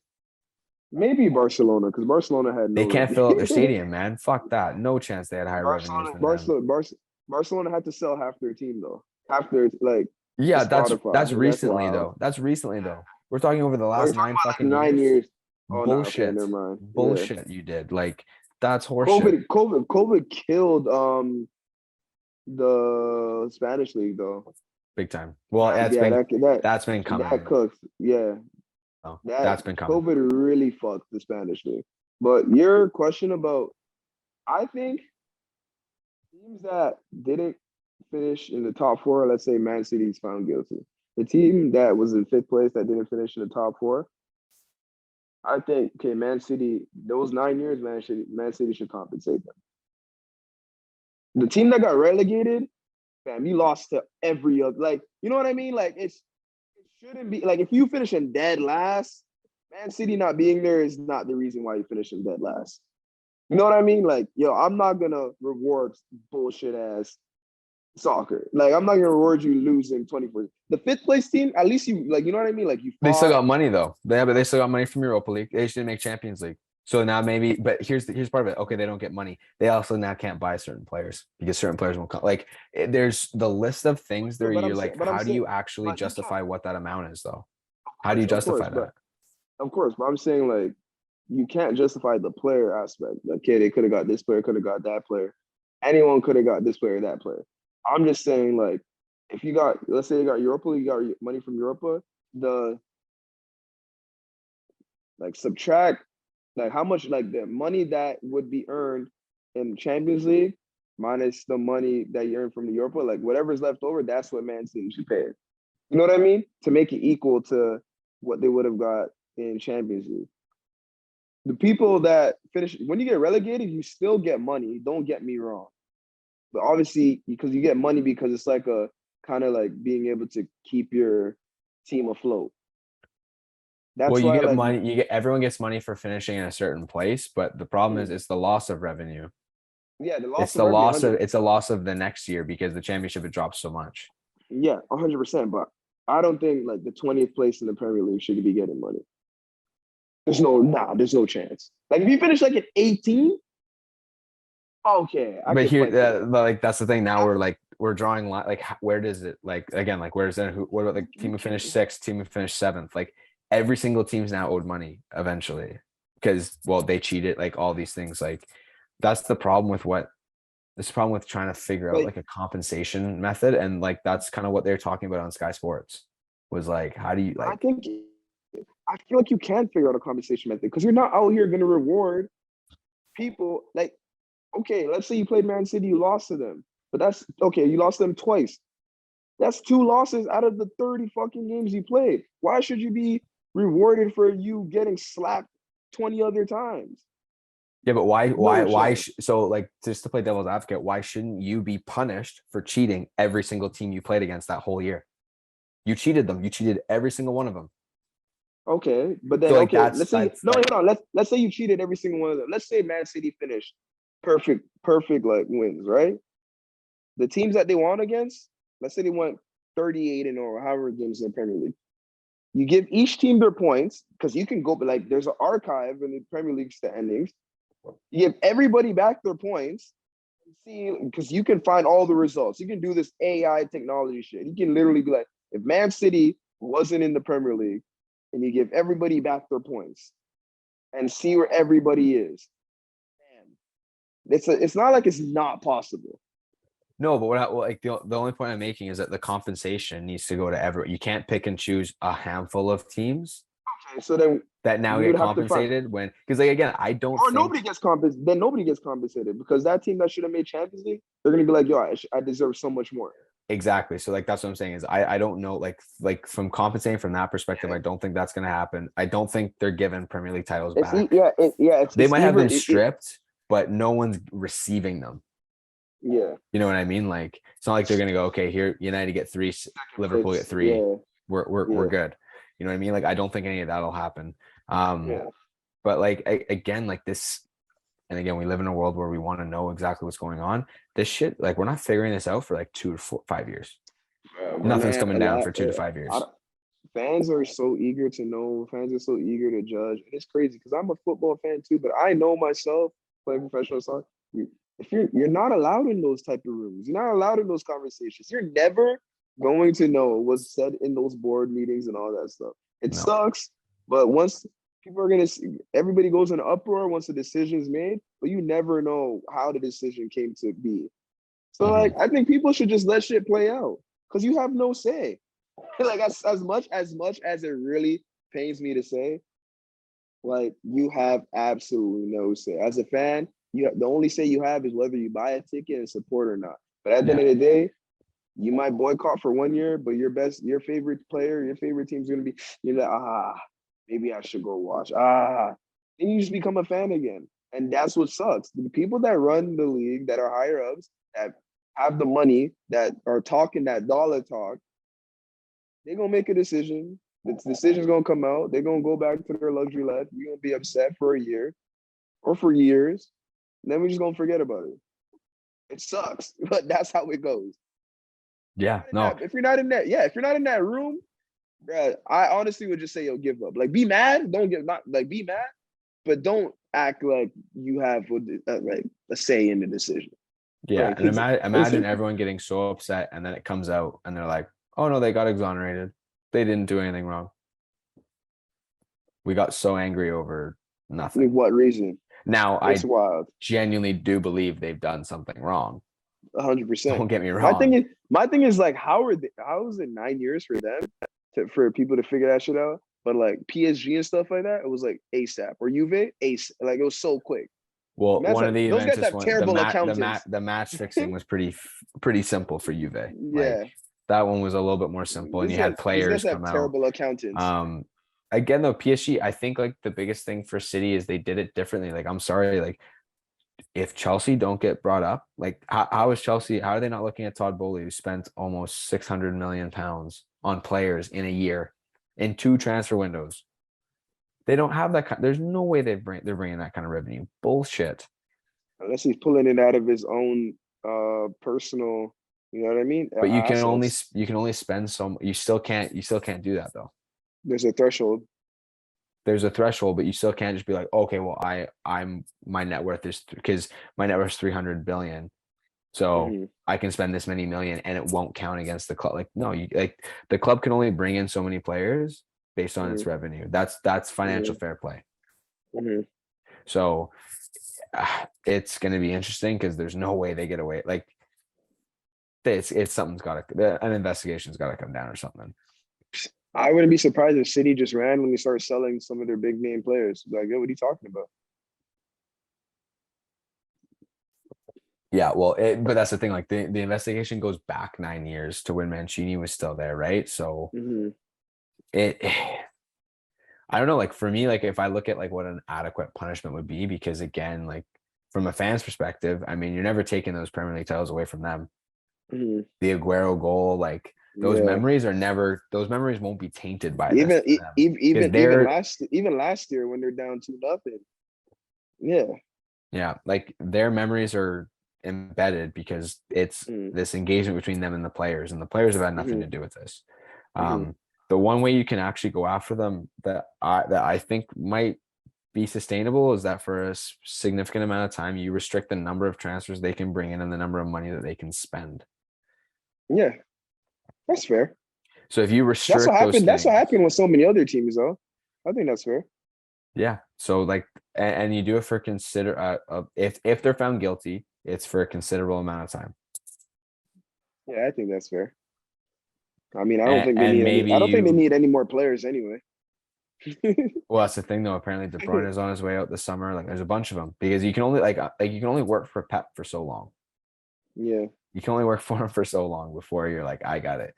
B: Maybe Barcelona, because Barcelona had
A: They
B: no
A: can't fill up their
B: revenue.
A: stadium, man. Fuck that. No chance they had higher revenues
B: Barcelona,
A: than them.
B: Barcelona, Barcelona had to sell half their team though. Half their like to
A: Yeah, that's
B: Spotify.
A: that's
B: That's
A: recently
B: wild.
A: though. That's recently though. We're talking over the
B: Oh, you're
A: last
B: talking
A: nine
B: about like
A: fucking
B: 9 years.
A: years.
B: Oh no, okay,
A: Bullshit.
B: never mind. Yeah.
A: Bullshit you did. Like that's horseshit.
B: COVID killed the Spanish league though.
A: Big time. Well,
B: Yeah,
A: that's been
B: that
A: coming.
B: cooks. Yeah,
A: Oh,
B: that
A: that's been coming.
B: COVID really fucked the Spanish league. But your question about, I think teams that didn't finish in the top four, let's say Man City's found guilty. The team that was in fifth place that didn't finish in the top four, I think, okay, Man City, those 9 years, Man City should compensate them. The team that got relegated, fam, you lost to every other, like, you know what I mean? Like, it shouldn't be, like, if you finish in dead last, Man City not being there is not the reason why you finish in dead last. You know what I mean? Like, yo, I'm not gonna reward bullshit ass soccer. Like, I'm not gonna reward you losing 24. The fifth place team, at least you, like, you know what I mean? Like, you
A: They still
B: fought.
A: got money though. But they still got money from Europa League. They just didn't make Champions League. So now maybe, but here's part of it. Okay, they don't get money. They also now can't buy certain players because certain players won't come. Like there's the list of things there.
B: But
A: You're like,
B: I'm
A: how do
B: saying,
A: you actually
B: but you can't.
A: justify what that amount is though? How do you
B: Of course,
A: justify
B: but
A: that?
B: of course, but I'm saying like you can't justify the player aspect. Like, okay, they could have got this player, could have got that player. Anyone could have got this player, that player. I'm just saying, like, if you got, let's say you got Europa, you got money from Europa, the like subtract like how much like the money that would be earned in Champions League minus the money that you earn from the Europa, like whatever's left over, that's what Man City should pay. You know what I mean? To make it equal to what they would have got in Champions League. The people that finish when you get relegated, you still get money. Don't get me wrong, but obviously because you get money because it's like a kind of like being able to keep your team afloat.
A: Well,
B: That's
A: you
B: why
A: get
B: like
A: money. Everyone gets money for finishing in a certain place, but the problem is it's the loss of revenue.
B: yeah, the
A: It's
B: loss of
A: the
B: revenue,
A: loss of
B: 100.
A: it's a loss of the next year because the championship it drops so much.
B: Yeah, 100%. But I don't think like the 20th place in the Premier League should be getting money. There's no chance. Like if you finish like at 18, okay, I
A: But
B: could
A: here,
B: fight for that.
A: like that's the thing. Now we're drawing like where does it like again like where's that? What about the team who finished sixth, team who finished seventh? Like every single team's now owed money eventually because well they cheated like all these things like that's the problem with what this problem with trying to figure out
B: Like
A: like a compensation method and like that's kind of what they're talking about on Sky Sports was like how do you
B: I
A: like
B: think I feel like you can figure out a compensation method because you're not out here gonna reward people like okay, let's say you played Man City, you lost to them. But that's okay, you lost them twice. That's 2 losses out of the 30 fucking games you played. Why should you be rewarded for you getting slapped 20 other times?
A: yeah but
B: No chance.
A: so like just to play devil's advocate why shouldn't you be punished for cheating every single team you played against that whole year you cheated them you cheated every single one of them
B: Okay, but
A: so
B: then
A: like
B: okay, let's say
A: that's
B: no, hold on. Let's say you cheated every single one of them. Let's say Man City finished perfect like wins, right? The teams that they won against, let's say they went 38 and or however games in the Premier League. You give each team their points because you can go, but like there's an archive in the Premier League standings. You give everybody back their points. See, because you can find all the results. You can do this AI technology shit. You can literally be like, if Man City wasn't in the Premier League, and you give everybody back their points and see where everybody is. Man, it's not like it's not possible.
A: no but like the only point I'm making is that the compensation needs to go to everyone you can't pick and choose a handful of teams
B: Okay, so then
A: that now
B: we
A: get
B: would have to find,
A: compensated when because like again I don't
B: or
A: think
B: nobody gets compensated. Then nobody gets compensated because that team that should have made Champions League, they're gonna be like, yo, I deserve so much more.
A: exactly. So like that's what I'm saying is I don't know like from compensating from that perspective, I don't think that's going to happen. I don't think they're giving Premier League titles back. They
B: It's
A: might have
B: either
A: them stripped, but no one's receiving them.
B: yeah.
A: You know what I mean? Like it's not like they're going to go, okay, here United get 3, Liverpool get
B: It's
A: 3. We're
B: yeah,
A: good. You know what I mean? Like I don't think any of that'll happen. Um,
B: yeah.
A: but like again, like this, and again, we live in a world where we want to know exactly what's going on. This shit, like we're not figuring this out for like 2 to 5 years.
B: But
A: Nothing's
B: man,
A: coming
B: a
A: down
B: lot.
A: for 2 to 5 years.
B: Fans are so eager to know. Fans are so eager to judge. And it's crazy because I'm a football fan too, but I know myself playing professional soccer. If you're not allowed in those type of rooms, you're not allowed in those conversations. You're never going to know what's said in those board meetings and all that stuff. It
A: No.
B: sucks, but once people are gonna see, everybody goes in uproar once the decision is made, but you never know how the decision came to be. So like,
A: Mhm.
B: I think people should just let shit play out because you have no say. Like as much as it really pains me to say, like you have absolutely no say. As a fan, the only say you have is whether you buy a ticket and support or not. But at the
A: Yeah.
B: end of the day, you might boycott for 1 year, but your favorite player, your favorite team's gonna be. You're like, maybe I should go watch. And you just become a fan again, and that's what sucks. The people that run the league, that are higher ups, that have the money, that are talking that dollar talk, they're gonna make a decision. The decision's gonna come out. They're gonna go back to their luxury life. You're gonna be upset for a year or for years. And then we're just gonna forget about it. It sucks, but that's how it goes.
A: Yeah. No.
B: If you're not in that, yeah, if you're not in that room, bruh, I honestly would just say, yo, give up. Like, be mad. Don't get not like be mad, but don't act like you have like a say in the decision.
A: Yeah.
B: Like,
A: And
B: it's
A: imagine everyone getting so upset and then it comes out and they're like, oh no, they got exonerated. They didn't do anything wrong. We got so angry over
B: like,
A: nothing.
B: what reason?
A: Now,
B: It's
A: I
B: wild.
A: genuinely do believe they've done something wrong.
B: 100%.
A: Don't get me
B: My thing
A: wrong.
B: is, my thing is like, how is it 9 years for them for people to figure that shit out? But like PSG and stuff like that, it was like ASAP or Juve, ace. Like it was so quick.
A: Well, one of
B: Imagine
A: the
B: those guys
A: Juventus
B: have
A: one,
B: terrible accountants.
A: the match fixing was pretty simple for Juve. Like
B: Yeah,
A: that one was a little bit more simple, and you had
B: these guys
A: players
B: have
A: come out.
B: terrible accountants.
A: Um, Again though, PSG, I think like the biggest thing for City is they did it differently. Like I'm sorry, like if Chelsea don't get brought up, like how is Chelsea? How are they not looking at Todd Bowley, who spent almost 600 million pounds on players in a year, in 2 transfer windows? They don't have that. There's no way they're bringing that kind of revenue. Bullshit.
B: Unless he's pulling it out of his own personal, you know what I mean?
A: But
B: Assets.
A: you can only spend so. You still can't do that though.
B: There's a threshold.
A: There's a threshold, but you still can't just be like, okay, well, I'm my net worth is because my net worth is 300 billion, so
B: Mm-hmm.
A: I can spend this many million and it won't count against the club. Like, no, you like the club can only bring in so many players based on its
B: Mm-hmm.
A: revenue. That's financial
B: Mm-hmm.
A: fair play.
B: Mm-hmm.
A: So it's going to be interesting because there's no way they get away. Like, it's something's got to an investigation's got to come down or something.
B: I wouldn't be surprised if City just randomly started selling some of their big name players. Like, yo, what are you talking about?
A: Yeah, well, but that's the thing. Like the investigation goes back 9 years to when Mancini was still there, right? So
B: Mm-hmm.
A: it, I don't know. Like for me, like if I look at like what an adequate punishment would be, because again, like from a fan's perspective, I mean, you're never taking those Premier League titles away from them.
B: Mm-hmm.
A: The Aguero goal, like
B: Yeah.
A: those memories won't be tainted by this for them because
B: Even last year when they're down 2-0. Yeah.
A: yeah, like their memories are embedded because it's
B: Mm-hmm.
A: this engagement between them and the players have had nothing
B: Mm-hmm.
A: to do with this.
B: Mm-hmm.
A: The one way you can actually go after them that I think might be sustainable is that for a significant amount of time, you restrict the number of transfers they can bring in and the number of money that they can spend.
B: Yeah. That's fair.
A: So if you
B: That's what
A: restrict those
B: happened. That's what
A: things,
B: happened with so many other teams, though. I think that's fair.
A: yeah. So like, and you do it for if they're found guilty, it's for a considerable amount of time.
B: Yeah, I think that's fair. I mean,
A: And maybe
B: I don't think they
A: you
B: need any more players anyway.
A: well, that's the thing though. Apparently, De Bruyne is on his way out this summer. Like, there's a bunch of them because you can only you can only work for Pep for so long.
B: Yeah.
A: You can only work for him for so long before you're like, I got it.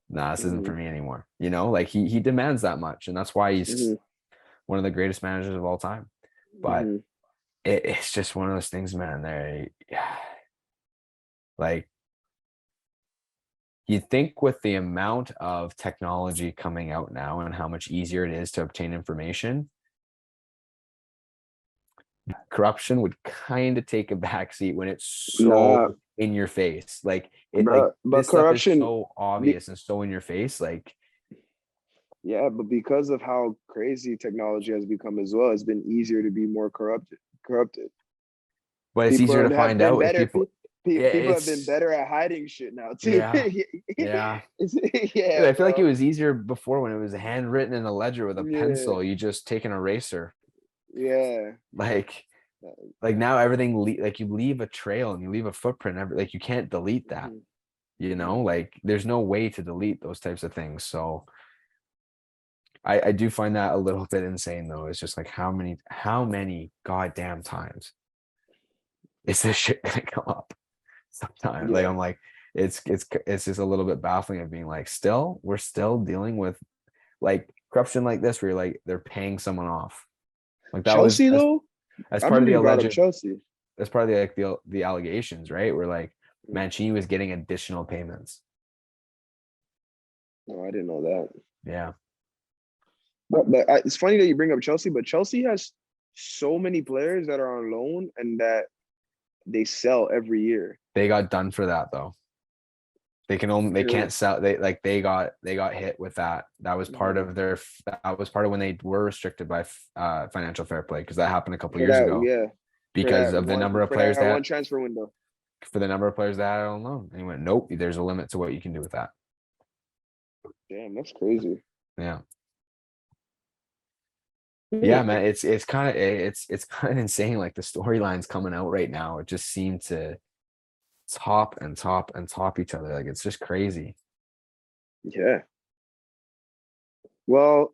A: Nah, this isn't for
B: Hmm.
A: me anymore. You know, like he demands that much, and that's why he's
B: Hmm.
A: one of the greatest managers of all time. But
B: Hmm.
A: it's just one of those things, man. They like you think with the amount of technology coming out now and how much easier it is to obtain information, corruption would kind of take a backseat when it's
B: Nah,
A: so in your face. Like it like
B: but
A: this stuff is
B: corruption.
A: so
B: Be,
A: obvious and so in your face. Like,
B: yeah, but because of how crazy technology has become as well, it's been easier to be more corrupted. Corrupted.
A: but it's easier to
B: People have
A: find
B: been
A: out if
B: better.
A: people yeah,
B: People have been
A: it's
B: better at hiding shit now too.
A: yeah, yeah. Dude,
B: Yeah,
A: I feel like it
B: bro.
A: was easier before when it was handwritten in a ledger with a
B: Yeah,
A: pencil. You just take an eraser.
B: yeah.
A: Like now everything like you leave a trail and you leave a footprint. Like you can't delete that.
B: Mhm,
A: You
B: mhm.
A: know, like there's no way to delete those types of things. So I do find that a little bit insane though. It's just like how many goddamn times is this shit gonna come up? Sometimes like
B: Yeah.
A: I'm like it's just a little bit baffling of being like we're still dealing with like corruption like this where you're like they're paying someone off. Like that was
B: Chelsea though,
A: as
B: I
A: part of
B: remember
A: the
B: you brought up
A: alleged
B: Chelsea.
A: as part of the like the allegations, right? Where like
B: Mm.
A: Mancini was getting additional payments.
B: No, I didn't know that.
A: Yeah.
B: But it's funny that you bring up Chelsea, but Chelsea has so many players that are on loan and that they sell every year.
A: They got done for that though. They
B: Really?
A: can't sell they got hit with that. That was part
B: Mhm.
A: of that was part of when they were restricted by financial fair play because that happened a couple
B: For
A: years
B: that,
A: ago
B: yeah,
A: because of the number of
B: for
A: players
B: that
A: that
B: one transfer window.
A: for the number of players that had on loan. And he went, nope, there's a limit to what you can do with that.
B: Damn, that's crazy.
A: Yeah. Yeah,
B: Hmm.
A: man. It's kind of it's kind of insane. Like the storylines coming out right now, it just seemed to top and top and top each other. Like it's just crazy.
B: Yeah. Well,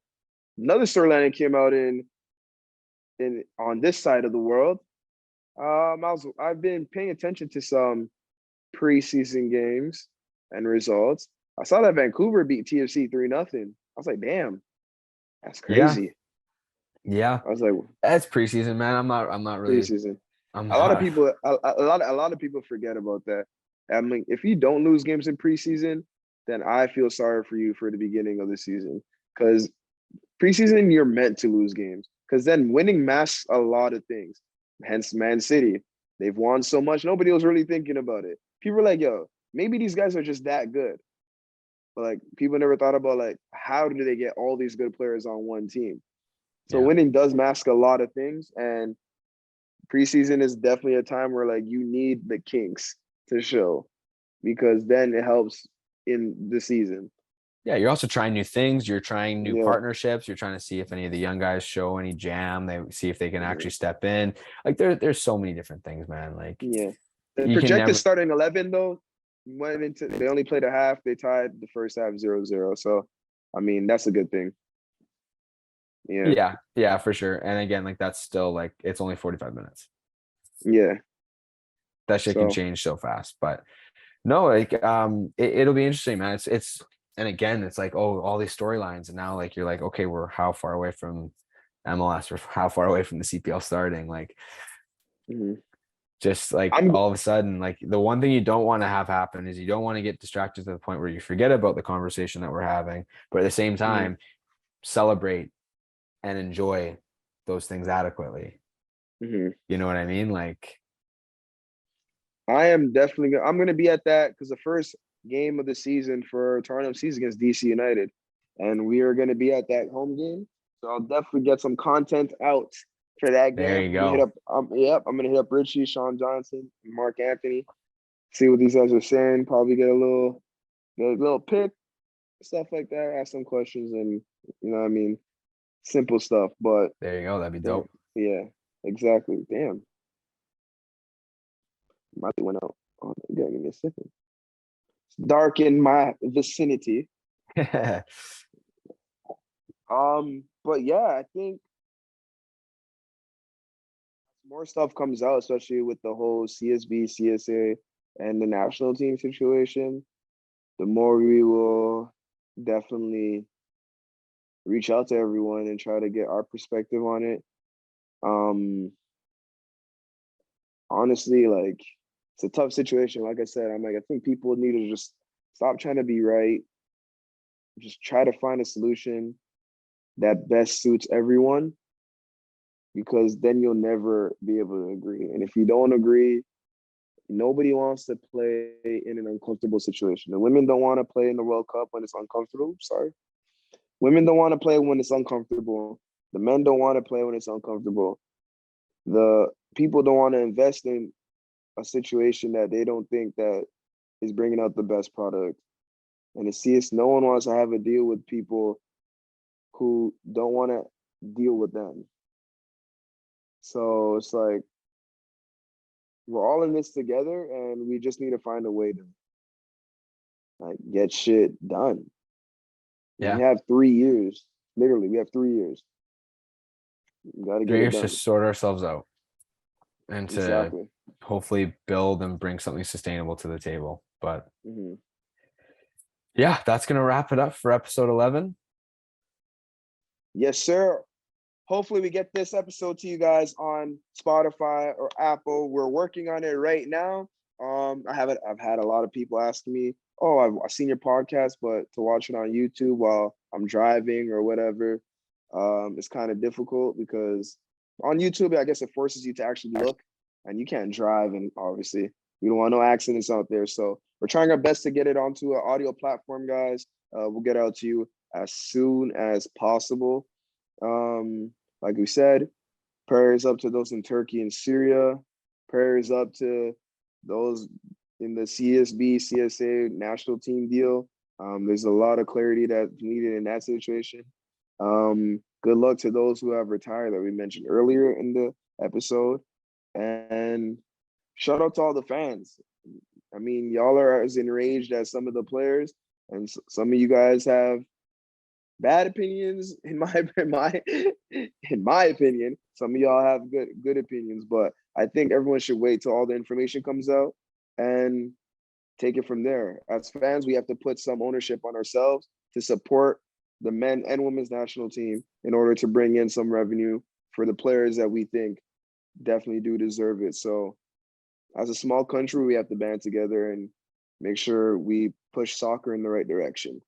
B: another storyline that came out in on this side of the world. I've been paying attention to some preseason games and results. I saw that Vancouver beat TFC 3-0. I was like, damn, that's
A: Yeah,
B: crazy.
A: yeah.
B: I was like,
A: That's preseason, man. I'm not really
B: preseason.
A: I'm
B: A lot of
A: not
B: people, a lot of people forget about that. I mean, if you don't lose games in preseason, then I feel sorry for you for the beginning of the season because preseason you're meant to lose games because then winning masks a lot of things. Hence, Man City, they've won so much, nobody was really thinking about it. People are like, yo, maybe these guys are just that good. But like, people never thought about like, how do they get all these good players on one team? So
A: yeah.
B: winning does mask a lot of things, and preseason is definitely a time where like you need the kinks to show because then it helps in the season.
A: Yeah, you're also trying new things. You're trying new
B: Yeah.
A: partnerships. You're trying to see if any of the young guys show any jam. They see if they can
B: Mhm.
A: actually step in. Like there's so many different things, man. Like
B: Yeah. The
A: you can
B: projected
A: never.
B: starting 11 though went into they only played a half. They tied the first half 0-0. So I mean that's a good thing. Yeah.
A: Yeah, yeah, for sure. And again, like that's still like it's only 45 minutes.
B: Yeah.
A: That shit can
B: So
A: change so fast. But no, like it'll be interesting, man. It's and again, it's like oh, all these storylines, and now like you're like okay, we're how far away from MLS? We're how far away from the CPL starting? Like
B: mhm.
A: just like
B: I'm
A: all of a sudden like the one thing you don't want to have happen is you don't want to get distracted to the point where you forget about the conversation that we're having but at the same
B: mhm.
A: time celebrate and enjoy those things adequately.
B: Mhm.
A: You know what I mean? Like
B: I am definitely I'm gonna be at that because the first game of the season for Toronto FC is against DC United. And we are gonna be at that home game. So I'll definitely get some content out for that
A: there
B: game.
A: you
B: I'm gonna hit
A: go.
B: up I'm gonna hit up Richie, Sean Johnson, Mark Anthony, see what these guys are saying, probably get a little pick, stuff like that, ask some questions and you know what I mean, simple stuff. But
A: There you go, that'd be
B: damn,
A: dope.
B: yeah, exactly. Damn. My light went out. Oh, you gotta give me a second. Dark in my vicinity. But yeah, I think more stuff comes out, especially with the whole CSB, CSA. and the national team situation, the more we will definitely reach out to everyone and try to get our perspective on it. Um, honestly, like it's a tough situation. Like I said, I think people need to just stop trying to be right. Just try to find a solution that best suits everyone, because then you'll never be able to agree. And if you don't agree, nobody wants to play in an uncomfortable situation. The women don't want to play in the World Cup when it's uncomfortable. Sorry. Women don't want to play when it's uncomfortable. The men don't want to play when it's uncomfortable. The people don't want to invest in a situation that they don't think that is bringing out the best product. And it sees no one wants to have a deal with people who don't want to deal with them. So it's like we're all in this together, and we just need to find a way to like get shit done.
A: Yeah.
B: We have 3 years. Literally, we have 3 years. We got to get it
A: 3 years to
B: done.
A: sort ourselves out and to
B: Exactly.
A: hopefully build and bring something sustainable to the table. But
B: Hmm.
A: yeah, that's gonna wrap it up for episode 11.
B: Yes, sir. Hopefully we get this episode to you guys on Spotify or Apple. We're working on it right now. I've had a lot of people asking me, "Oh, I've seen your podcast, but to watch it on YouTube while I'm driving or whatever, it's kind of difficult because on YouTube, I guess it forces you to actually look, and you can't drive, and obviously we don't want no accidents out there. So we're trying our best to get it onto an audio platform, guys. We'll get out to you as soon as possible. Like we said, prayers up to those in Turkey and Syria. Prayers up to those in the CSB, CSA national team deal. There's a lot of clarity that's needed in that situation. Good luck to those who have retired that we mentioned earlier in the episode. And shout out to all the fans. I mean, y'all are as enraged as some of the players, and some of you guys have bad opinions in my opinion. Some of y'all have good opinions, but I think everyone should wait till all the information comes out and take it from there. As fans, we have to put some ownership on ourselves to support the men and women's national team in order to bring in some revenue for the players that we think definitely do deserve it. So as a small country, we have to band together and make sure we push soccer in the right direction.